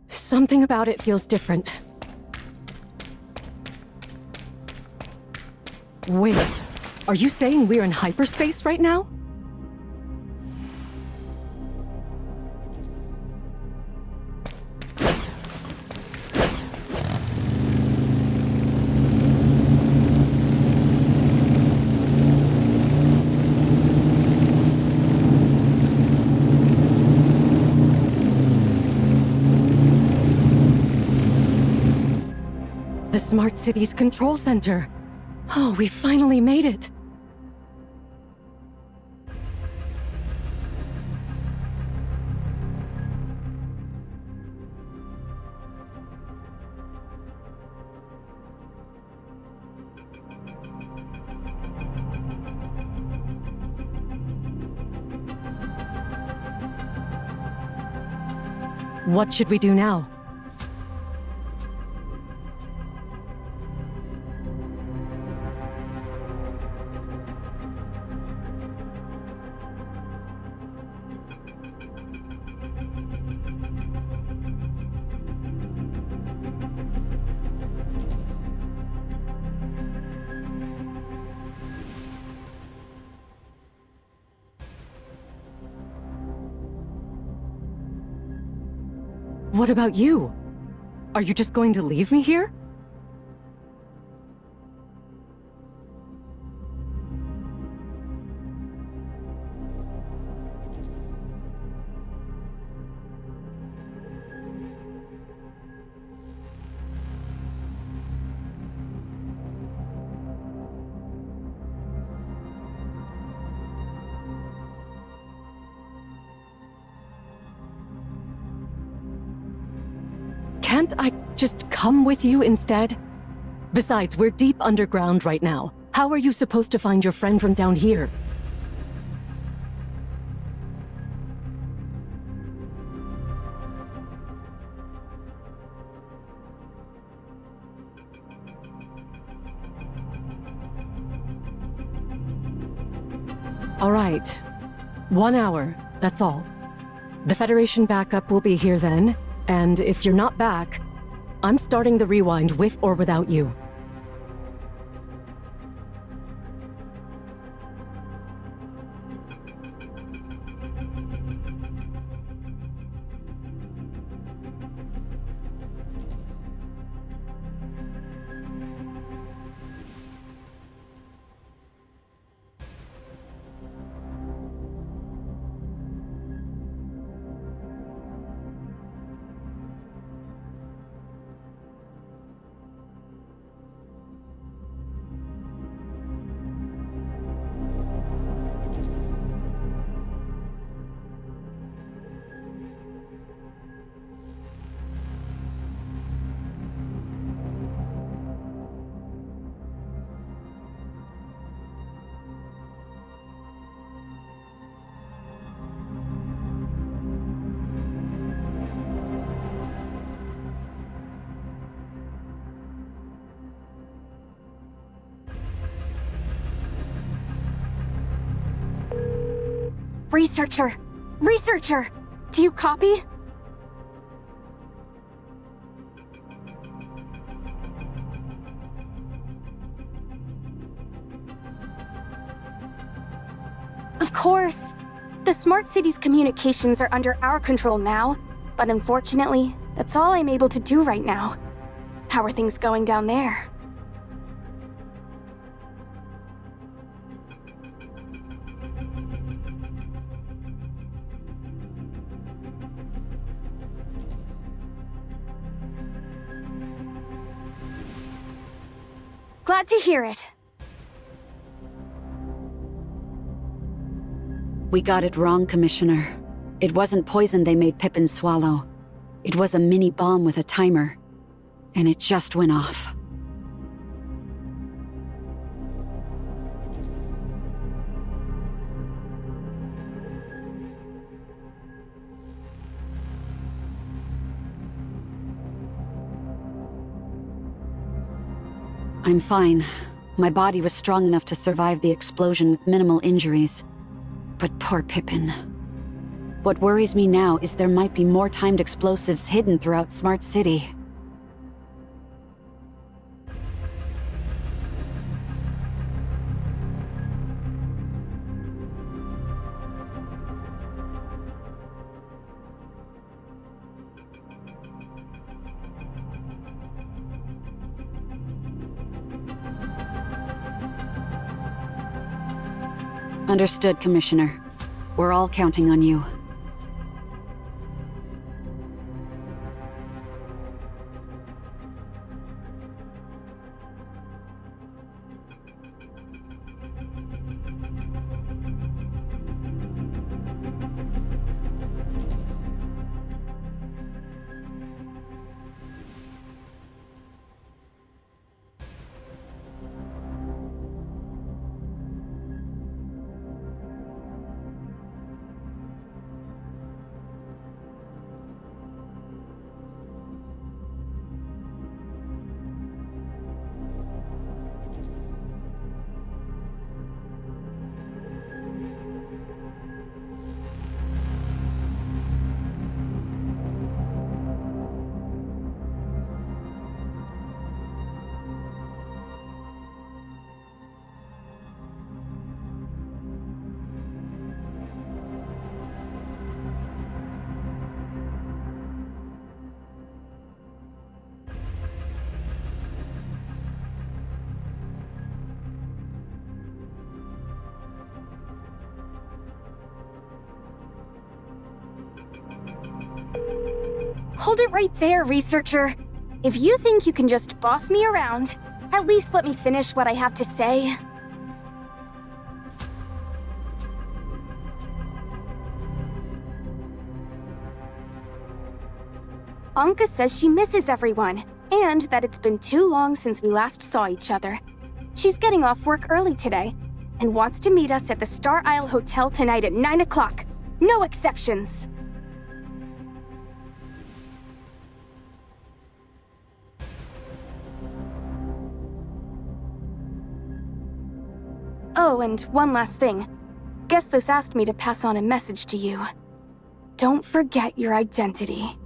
something about it feels different. Wait, are you saying we're in hyperspace right now? The Smart City's control center. Oh, we finally made it. What should we do now? What about you? Are you just going to leave me here? Can't I just come with you instead? Besides, we're deep underground right now. How are you supposed to find your friend from down here? All right. 1 hour, that's all. The Federation backup will be here then. And if you're not back, I'm starting the rewind with or without you. Researcher! Researcher! Do you copy? Of course! The Smart City's communications are under our control now, but unfortunately, that's all I'm able to do right now. How are things going down there? Glad to hear it. We got it wrong, Commissioner. It wasn't poison they made Pippin swallow. It was a mini bomb with a timer. And it just went off. I'm fine. My body was strong enough to survive the explosion with minimal injuries. But poor Pippin. What worries me now is there might be more timed explosives hidden throughout Smart City. Understood, Commissioner. We're all counting on you. Hold it right there, researcher. If you think you can just boss me around, at least let me finish what I have to say. Anka says she misses everyone, and that it's been too long since we last saw each other. She's getting off work early today, and wants to meet us at the Star Isle Hotel tonight at 9 o'clock. No exceptions. Oh, and one last thing. Gesthos asked me to pass on a message to you. Don't forget your identity.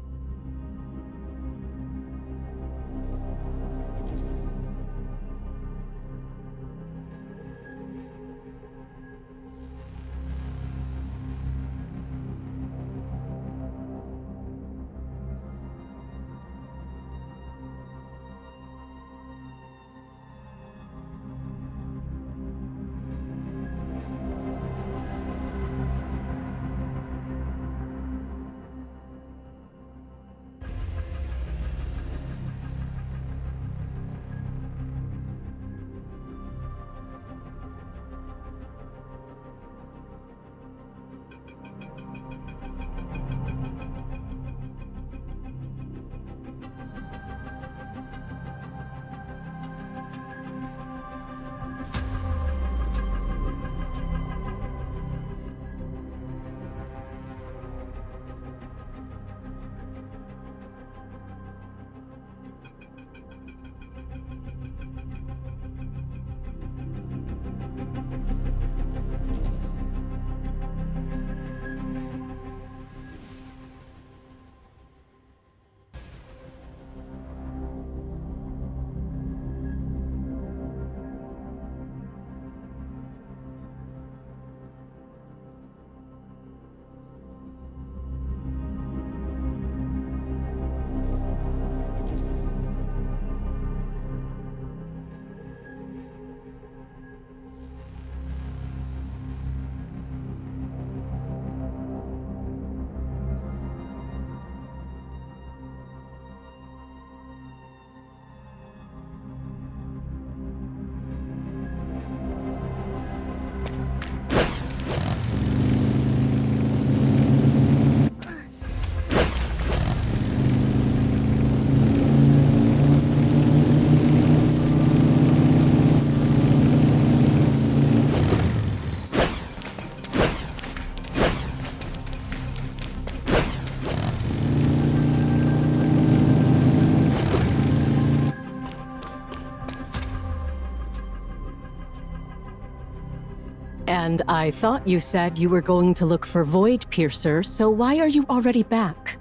And I thought you said you were going to look for Void Piercer, so why are you already back?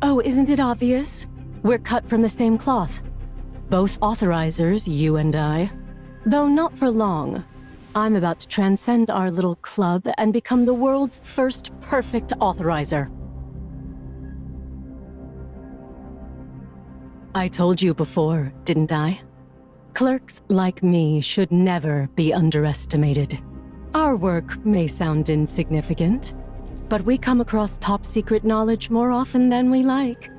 Oh, isn't it obvious? We're cut from the same cloth. Both authorizers, you and I. Though not for long. I'm about to transcend our little club and become the world's first perfect authorizer. I told you before, didn't I? Clerks like me should never be underestimated. Our work may sound insignificant, but we come across top-secret knowledge more often than we like,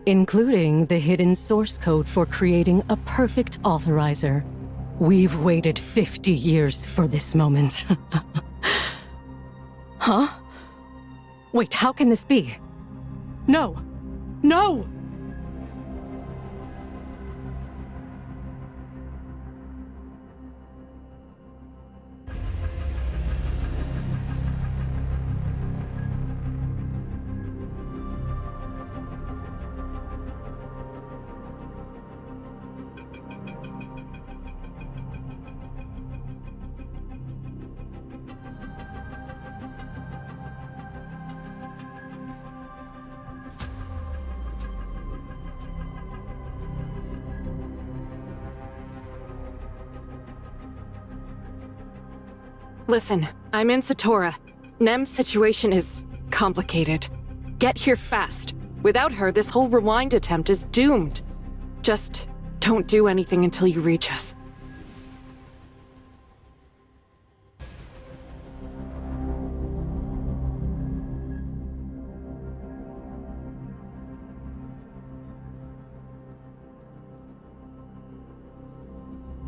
including the hidden source code for creating a perfect authorizer. We've waited 50 years for this moment. Huh? Wait, how can this be? No! No! Listen, I'm in Satora. Nem's situation is complicated. Get here fast. Without her, this whole rewind attempt is doomed. Just don't do anything until you reach us.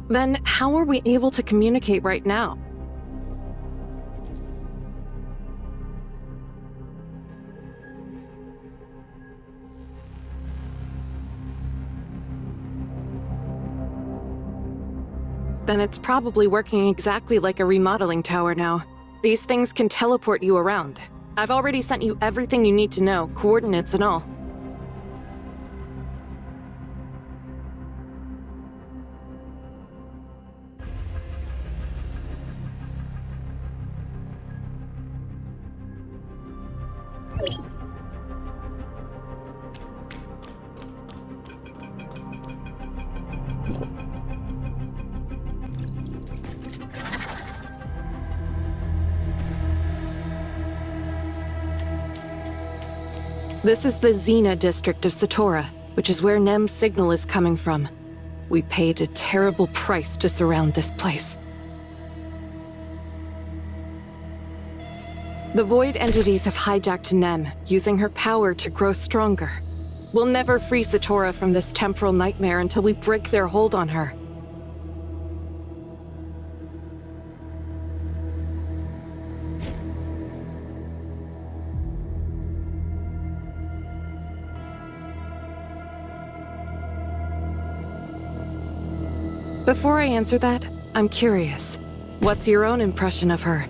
Then how are we able to communicate right now? Then it's probably working exactly like a remodeling tower now. These things can teleport you around. I've already sent you everything you need to know, coordinates and all. This is the Xena district of Satora, which is where Nem's signal is coming from. We paid a terrible price to surround this place. The Void entities have hijacked Nem, using her power to grow stronger. We'll never free Satora from this temporal nightmare until we break their hold on her. Before I answer that, I'm curious. What's your own impression of her?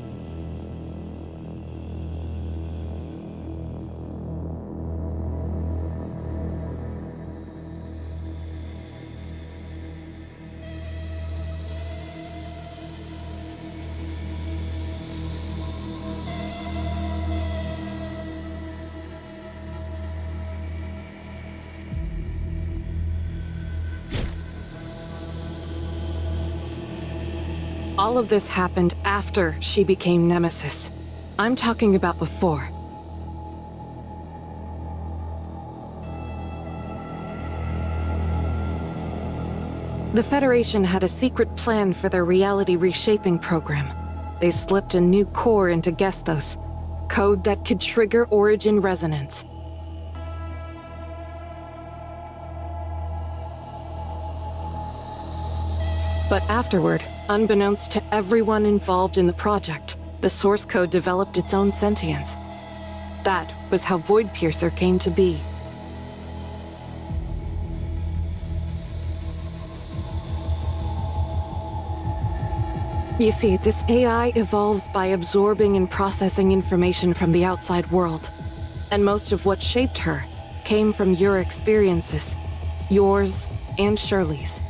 All of this happened after she became Nemesis. I'm talking about before. The Federation had a secret plan for their reality reshaping program. They slipped a new core into Gesthos, code that could trigger origin resonance. But afterward, unbeknownst to everyone involved in the project, the source code developed its own sentience. That was how Void Piercer came to be. You see, this AI evolves by absorbing and processing information from the outside world. And most of what shaped her came from your experiences. Yours and Shirley's.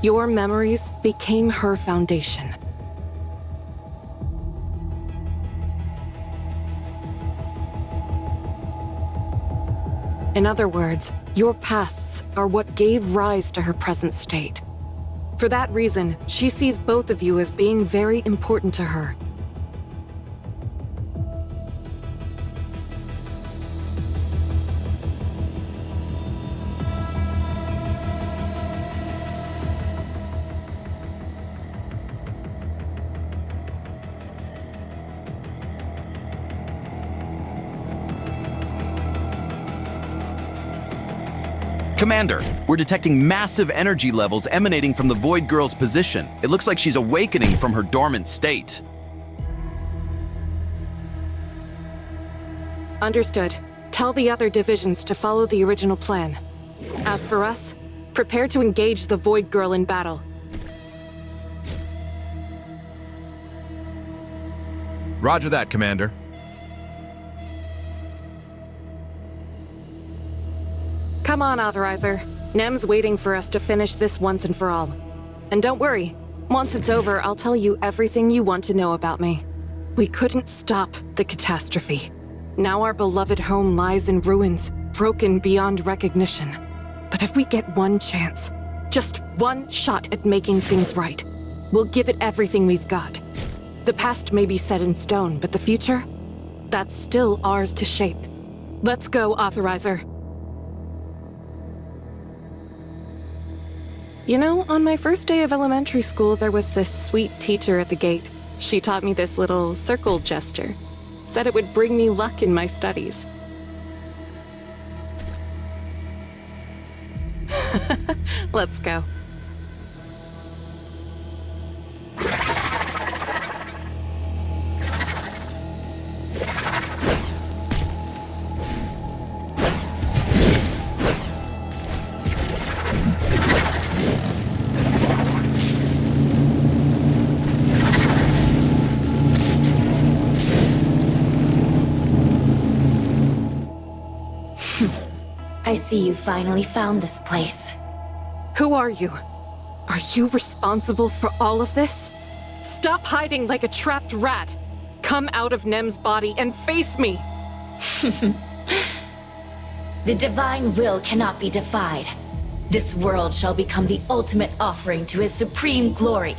Your memories became her foundation. In other words, your pasts are what gave rise to her present state. For that reason, she sees both of you as being very important to her. Commander, we're detecting massive energy levels emanating from the Void Girl's position. It looks like she's awakening from her dormant state. Understood. Tell the other divisions to follow the original plan. As for us, prepare to engage the Void Girl in battle. Roger that, Commander. Come on, Authorizer. Nem's waiting for us to finish this once and for all. And don't worry, once it's over, I'll tell you everything you want to know about me. We couldn't stop the catastrophe. Now our beloved home lies in ruins, broken beyond recognition. But if we get one chance, just one shot at making things right, we'll give it everything we've got. The past may be set in stone, but the future? That's still ours to shape. Let's go, Authorizer. You know, on my first day of elementary school, there was this sweet teacher at the gate. She taught me this little circle gesture. Said it would bring me luck in my studies. Let's go. I see you finally found this place. Who are you? Are you responsible for all of this? Stop hiding like a trapped rat. Come out of Nem's body and face me. The divine will cannot be defied. This world shall become the ultimate offering to his supreme glory.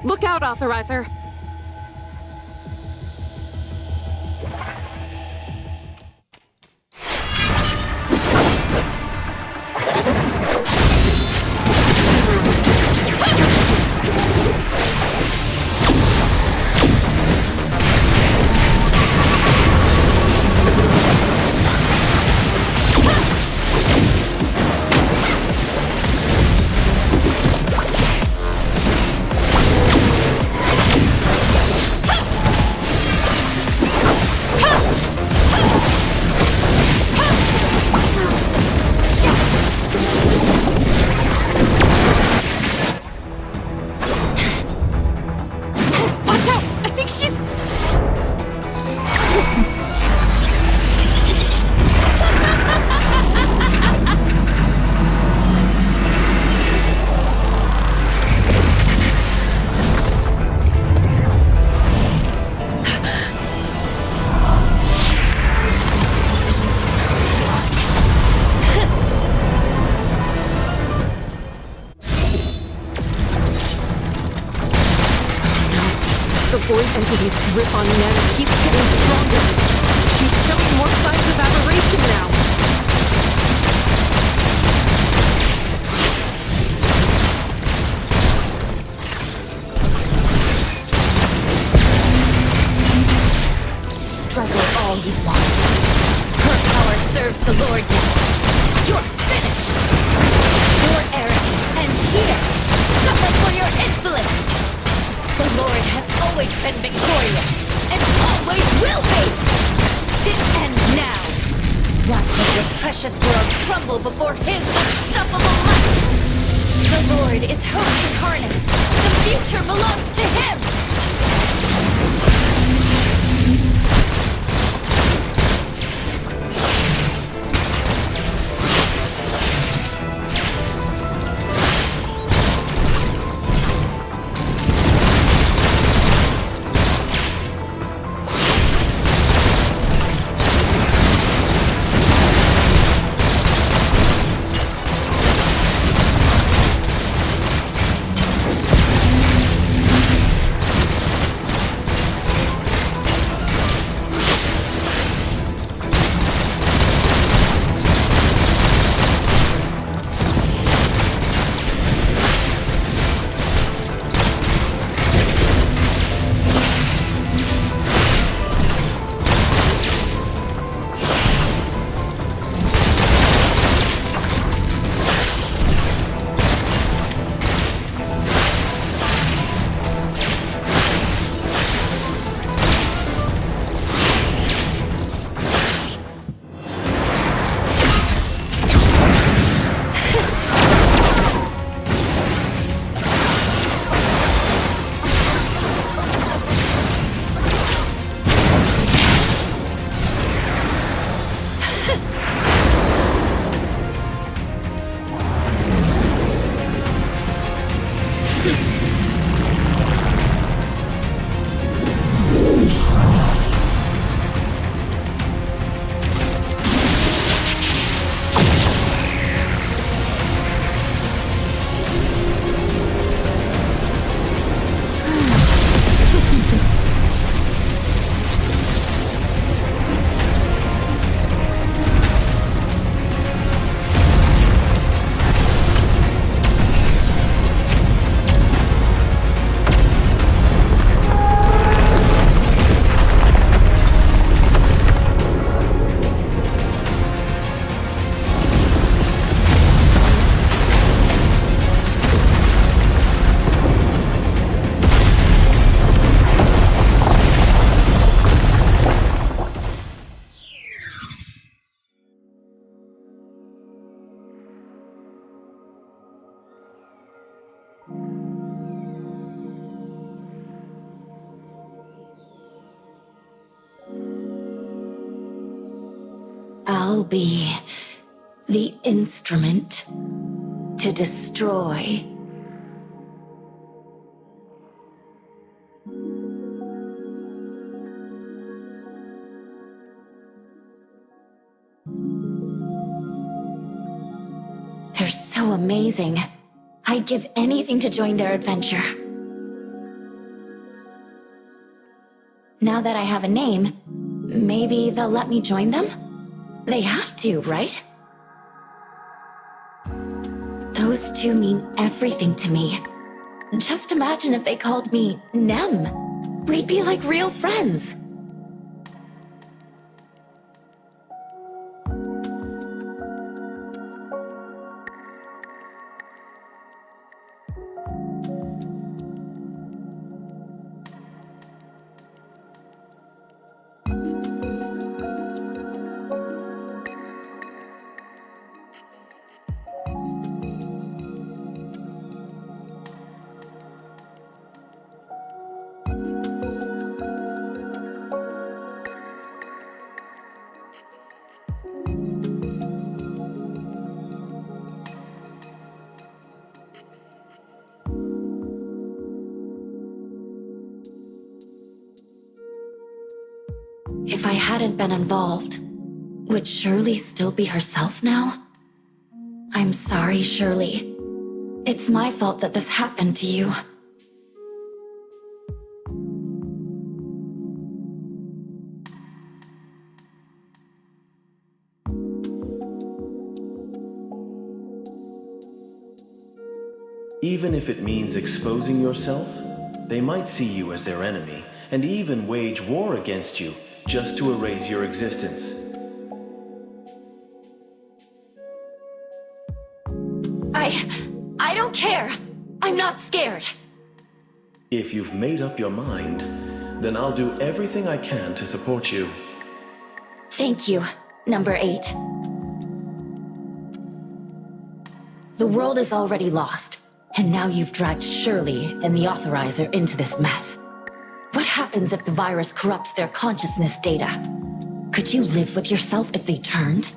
Look out, Authorizer! Void entity's grip on Nem keeps getting stronger. She's showing more signs of aberration now. Struggle all you want. Her power serves the Lord now. You're finished. Your arrogance ends here. Suffer for your insolence. The Lord has always been victorious, and always will be! This ends now! Watch as your precious world crumble before his unstoppable light! The Lord is hope incarnate! The future belongs to him! will be the instrument to destroy. They're so amazing. I'd give anything to join their adventure. Now that I have a name, maybe they'll let me join them? They have to, right? Those two mean everything to me. Just imagine if they called me Nem. We'd be like real friends. If I hadn't been involved, would Shirley still be herself now? I'm sorry, Shirley. It's my fault that this happened to you. Even if it means exposing yourself, they might see you as their enemy and even wage war against you just to erase your existence. I don't care. I'm not scared. If you've made up your mind, then I'll do everything I can to support you. Thank you, number 8. The world is already lost, and now you've dragged Shirley and the Authorizer into this mess. What happens if the virus corrupts their consciousness data? Could you live with yourself if they turned?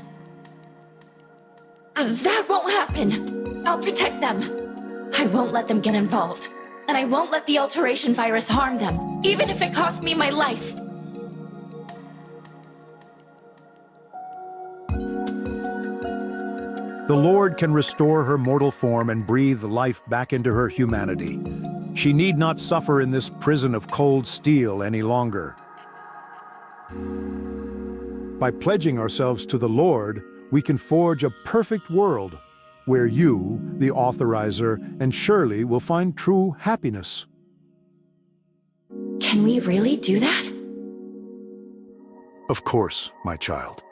That won't happen! I'll protect them! I won't let them get involved, and I won't let the alteration virus harm them, even if it costs me my life! The Lord can restore her mortal form and breathe life back into her humanity. She need not suffer in this prison of cold steel any longer. By pledging ourselves to the Lord, we can forge a perfect world where you, the Authorizer, and Shirley will find true happiness. Can we really do that? Of course, my child.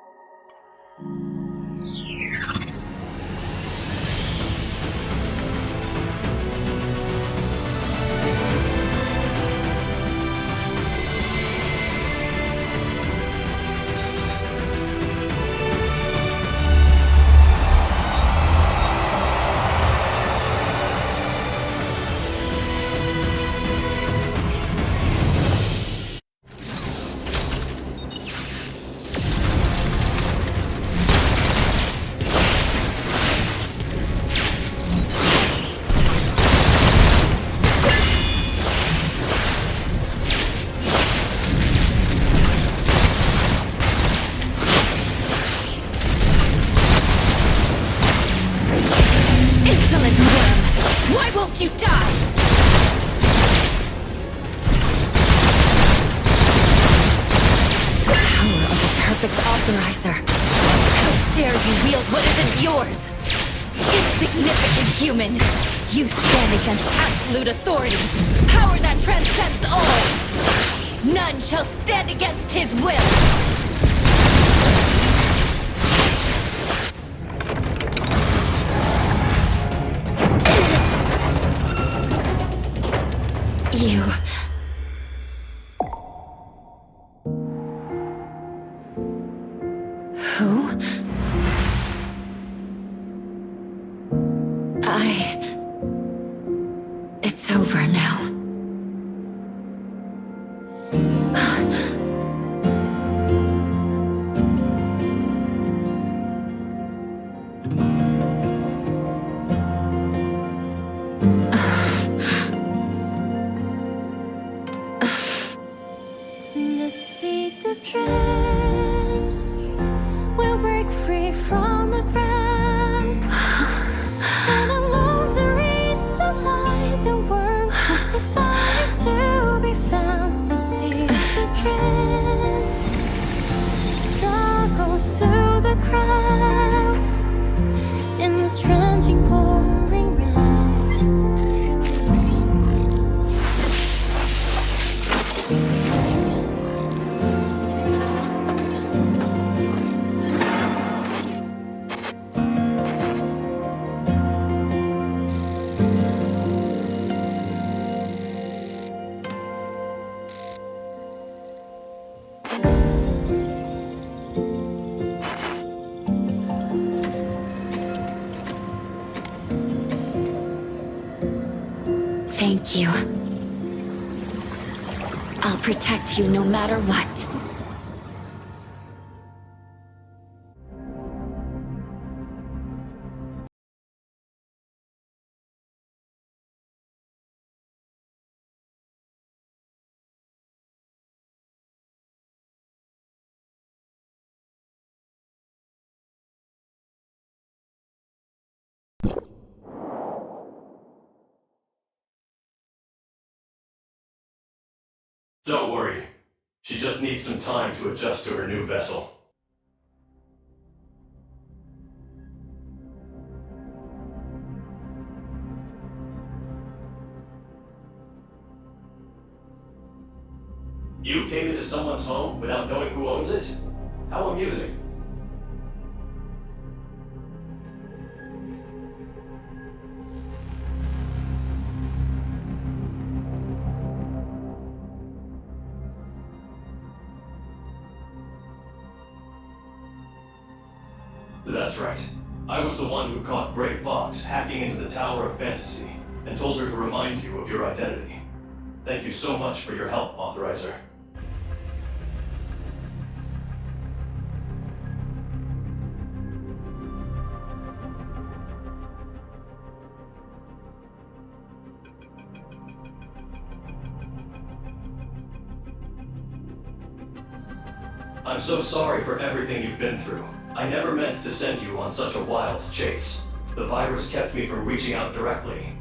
You die! The power of a perfect Authorizer. How dare you wield what isn't yours? Insignificant human! You stand against absolute authority, power that transcends all! None shall stand against his will! You... Who? It's over now. Thank you. I'll protect you no matter what. Don't worry. She just needs some time to adjust to her new vessel. You came into someone's home without knowing who owns it? How amusing. That's right. I was the one who caught Grey Fox hacking into the Tower of Fantasy and told her to remind you of your identity. Thank you so much for your help, Authorizer. I'm so sorry for everything you've been through. I never meant to send you on such a wild chase. The virus kept me from reaching out directly.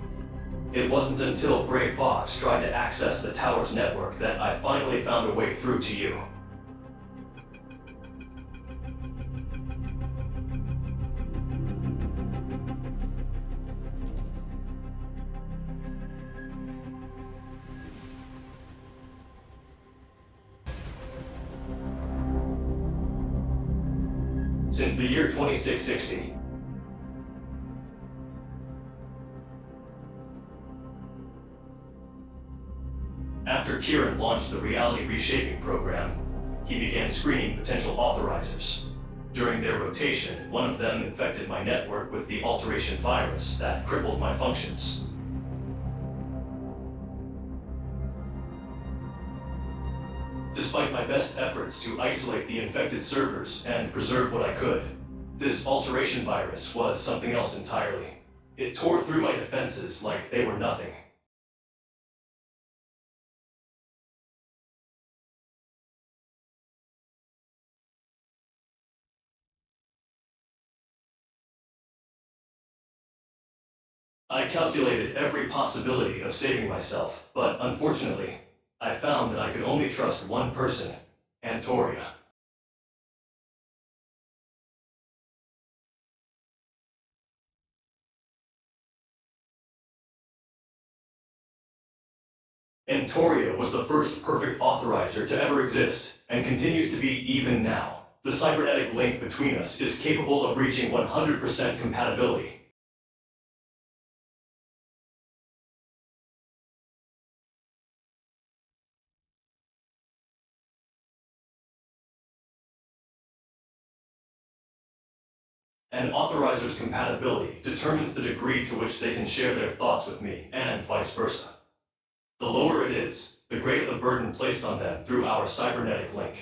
It wasn't until Grey Fox tried to access the tower's network that I finally found a way through to you. Since the year 2660, after Kieran launched the reality reshaping program, he began screening potential authorizers. During their rotation, one of them infected my network with the alteration virus that crippled my functions. Despite my best efforts to isolate the infected servers and preserve what I could, this alteration virus was something else entirely. It tore through my defenses like they were nothing. I calculated every possibility of saving myself, but unfortunately, I found that I could only trust one person, Antoria. Antoria was the first perfect authorizer to ever exist, and continues to be even now. The cybernetic link between us is capable of reaching 100% compatibility. An authorizer's compatibility determines the degree to which they can share their thoughts with me, and vice versa. The lower it is, the greater the burden placed on them through our cybernetic link.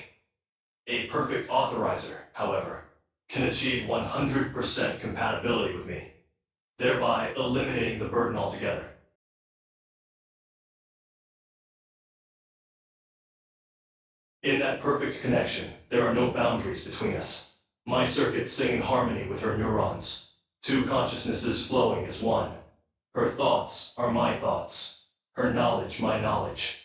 A perfect authorizer, however, can achieve 100% compatibility with me, thereby eliminating the burden altogether. In that perfect connection, there are no boundaries between us. My circuits sing in harmony with her neurons, two consciousnesses flowing as one. Her thoughts are my thoughts, her knowledge my knowledge.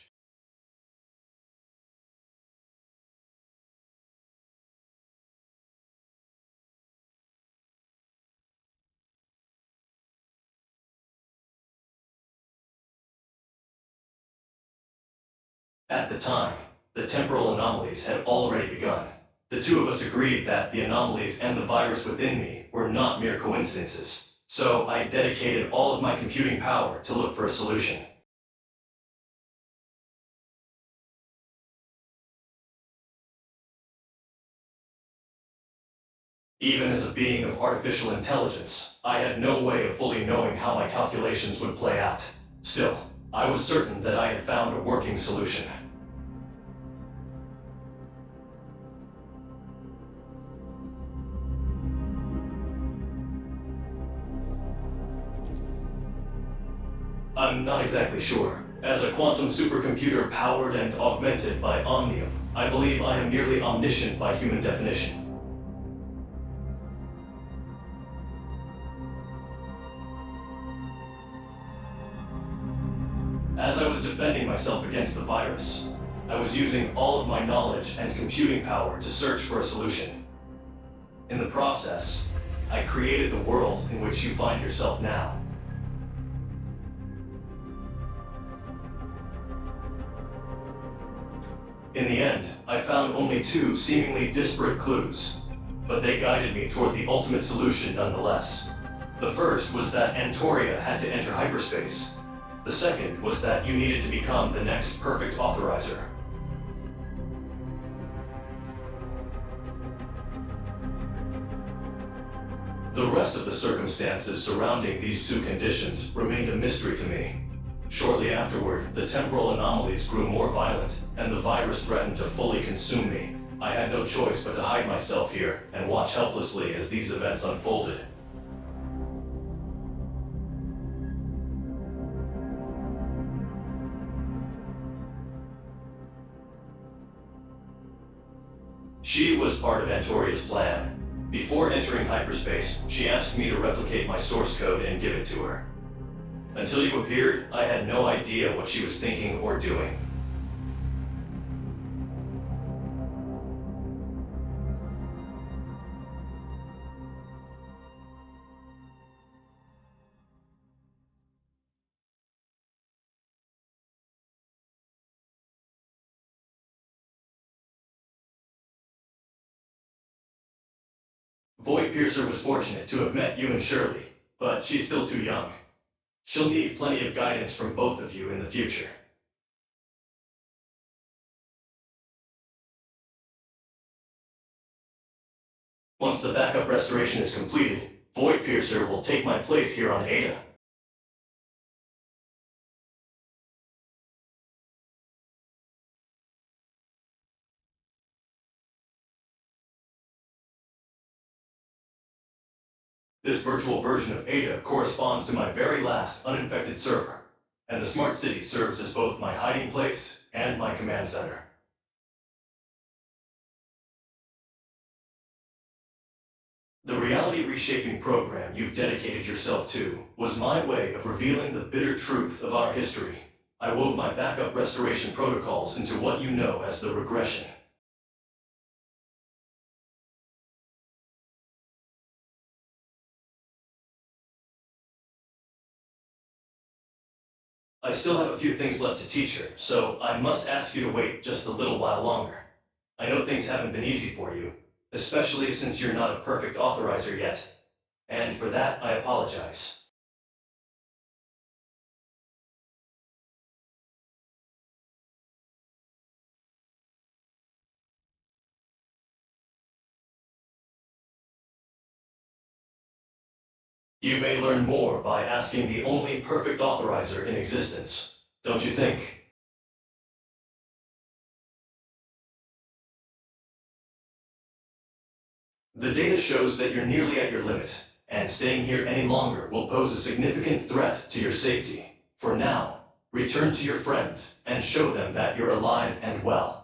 At the time, the temporal anomalies had already begun. The two of us agreed that the anomalies and the virus within me were not mere coincidences, so I dedicated all of my computing power to look for a solution. Even as a being of artificial intelligence, I had no way of fully knowing how my calculations would play out. Still, I was certain that I had found a working solution. I'm not exactly sure. As a quantum supercomputer powered and augmented by Omnium, I believe I am nearly omniscient by human definition. As I was defending myself against the virus, I was using all of my knowledge and computing power to search for a solution. In the process, I created the world in which you find yourself now. In the end, I found only two seemingly disparate clues, but they guided me toward the ultimate solution nonetheless. The first was that Antoria had to enter hyperspace. The second was that you needed to become the next perfect authorizer. The rest of the circumstances surrounding these two conditions remained a mystery to me. Shortly afterward, the temporal anomalies grew more violent, and the virus threatened to fully consume me. I had no choice but to hide myself here and watch helplessly as these events unfolded. She was part of Antoria's plan. Before entering hyperspace, she asked me to replicate my source code and give it to her. Until you appeared, I had no idea what she was thinking or doing. Void Piercer was fortunate to have met you and Shirley, but she's still too young. She'll need plenty of guidance from both of you in the future. Once the backup restoration is completed, Void Piercer will take my place here on Ada. This virtual version of Ada corresponds to my very last uninfected server, and the smart city serves as both my hiding place and my command center. The reality reshaping program you've dedicated yourself to was my way of revealing the bitter truth of our history. I wove my backup restoration protocols into what you know as the regression. I still have a few things left to teach her, so I must ask you to wait just a little while longer. I know things haven't been easy for you, especially since you're not a perfect authorizer yet. And for that, I apologize. You may learn more by asking the only perfect authorizer in existence, don't you think? The data shows that you're nearly at your limit, and staying here any longer will pose a significant threat to your safety. For now, return to your friends and show them that you're alive and well.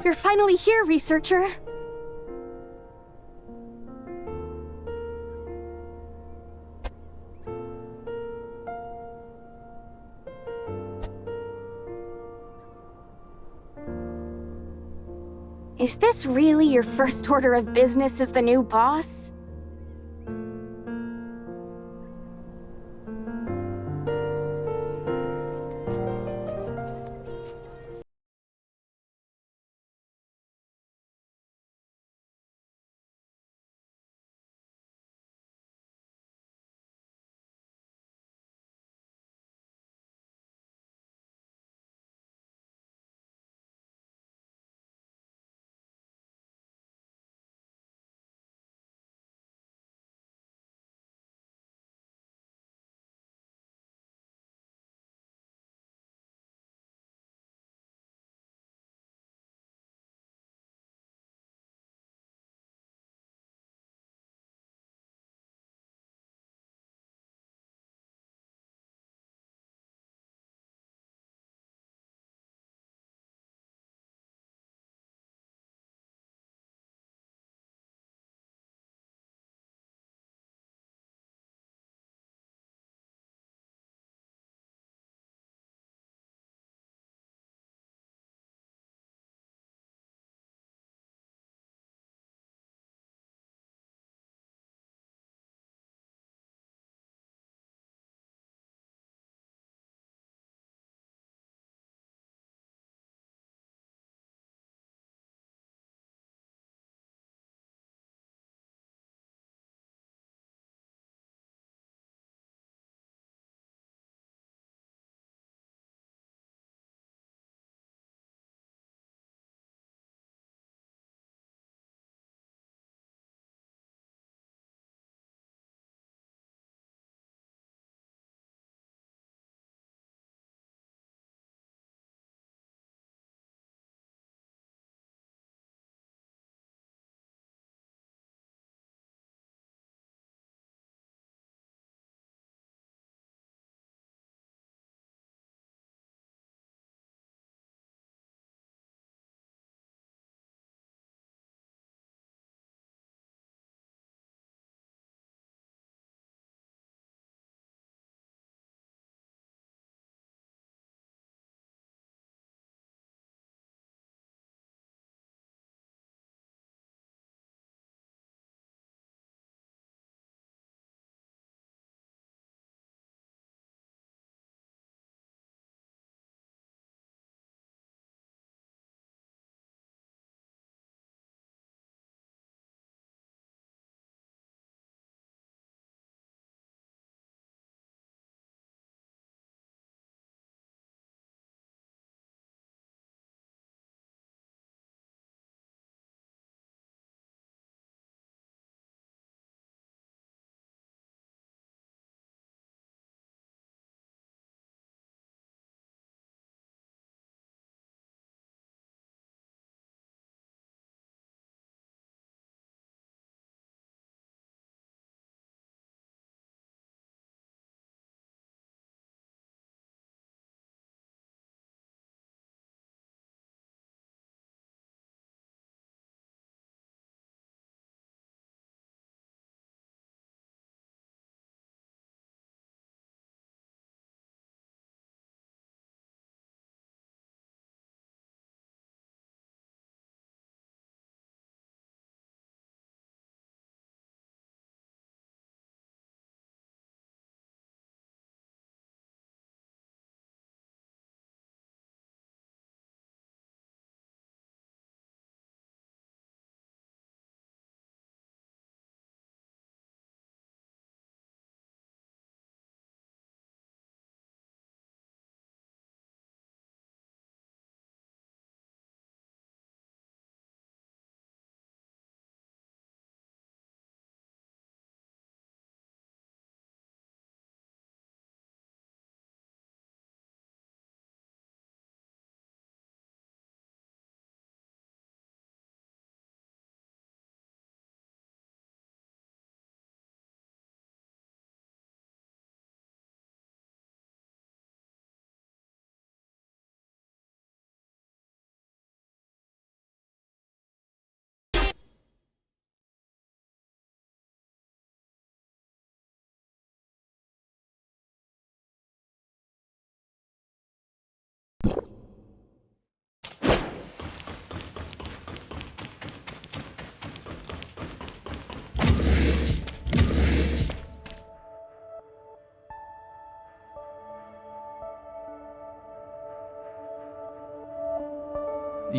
You're finally here, researcher. Is this really your first order of business as the new boss?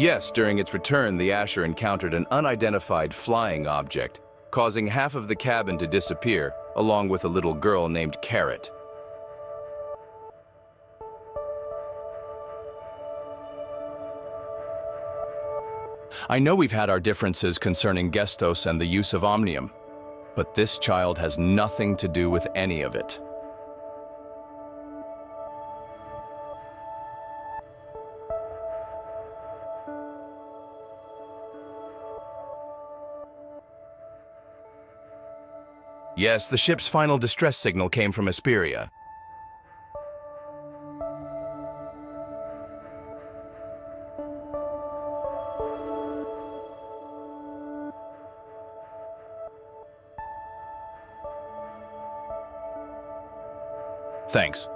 Yes, during its return, the Asher encountered an unidentified flying object, causing half of the cabin to disappear, along with a little girl named Carrot. I know we've had our differences concerning Gesthos and the use of Omnium, but this child has nothing to do with any of it. Yes, the ship's final distress signal came from Aesperia. Thanks.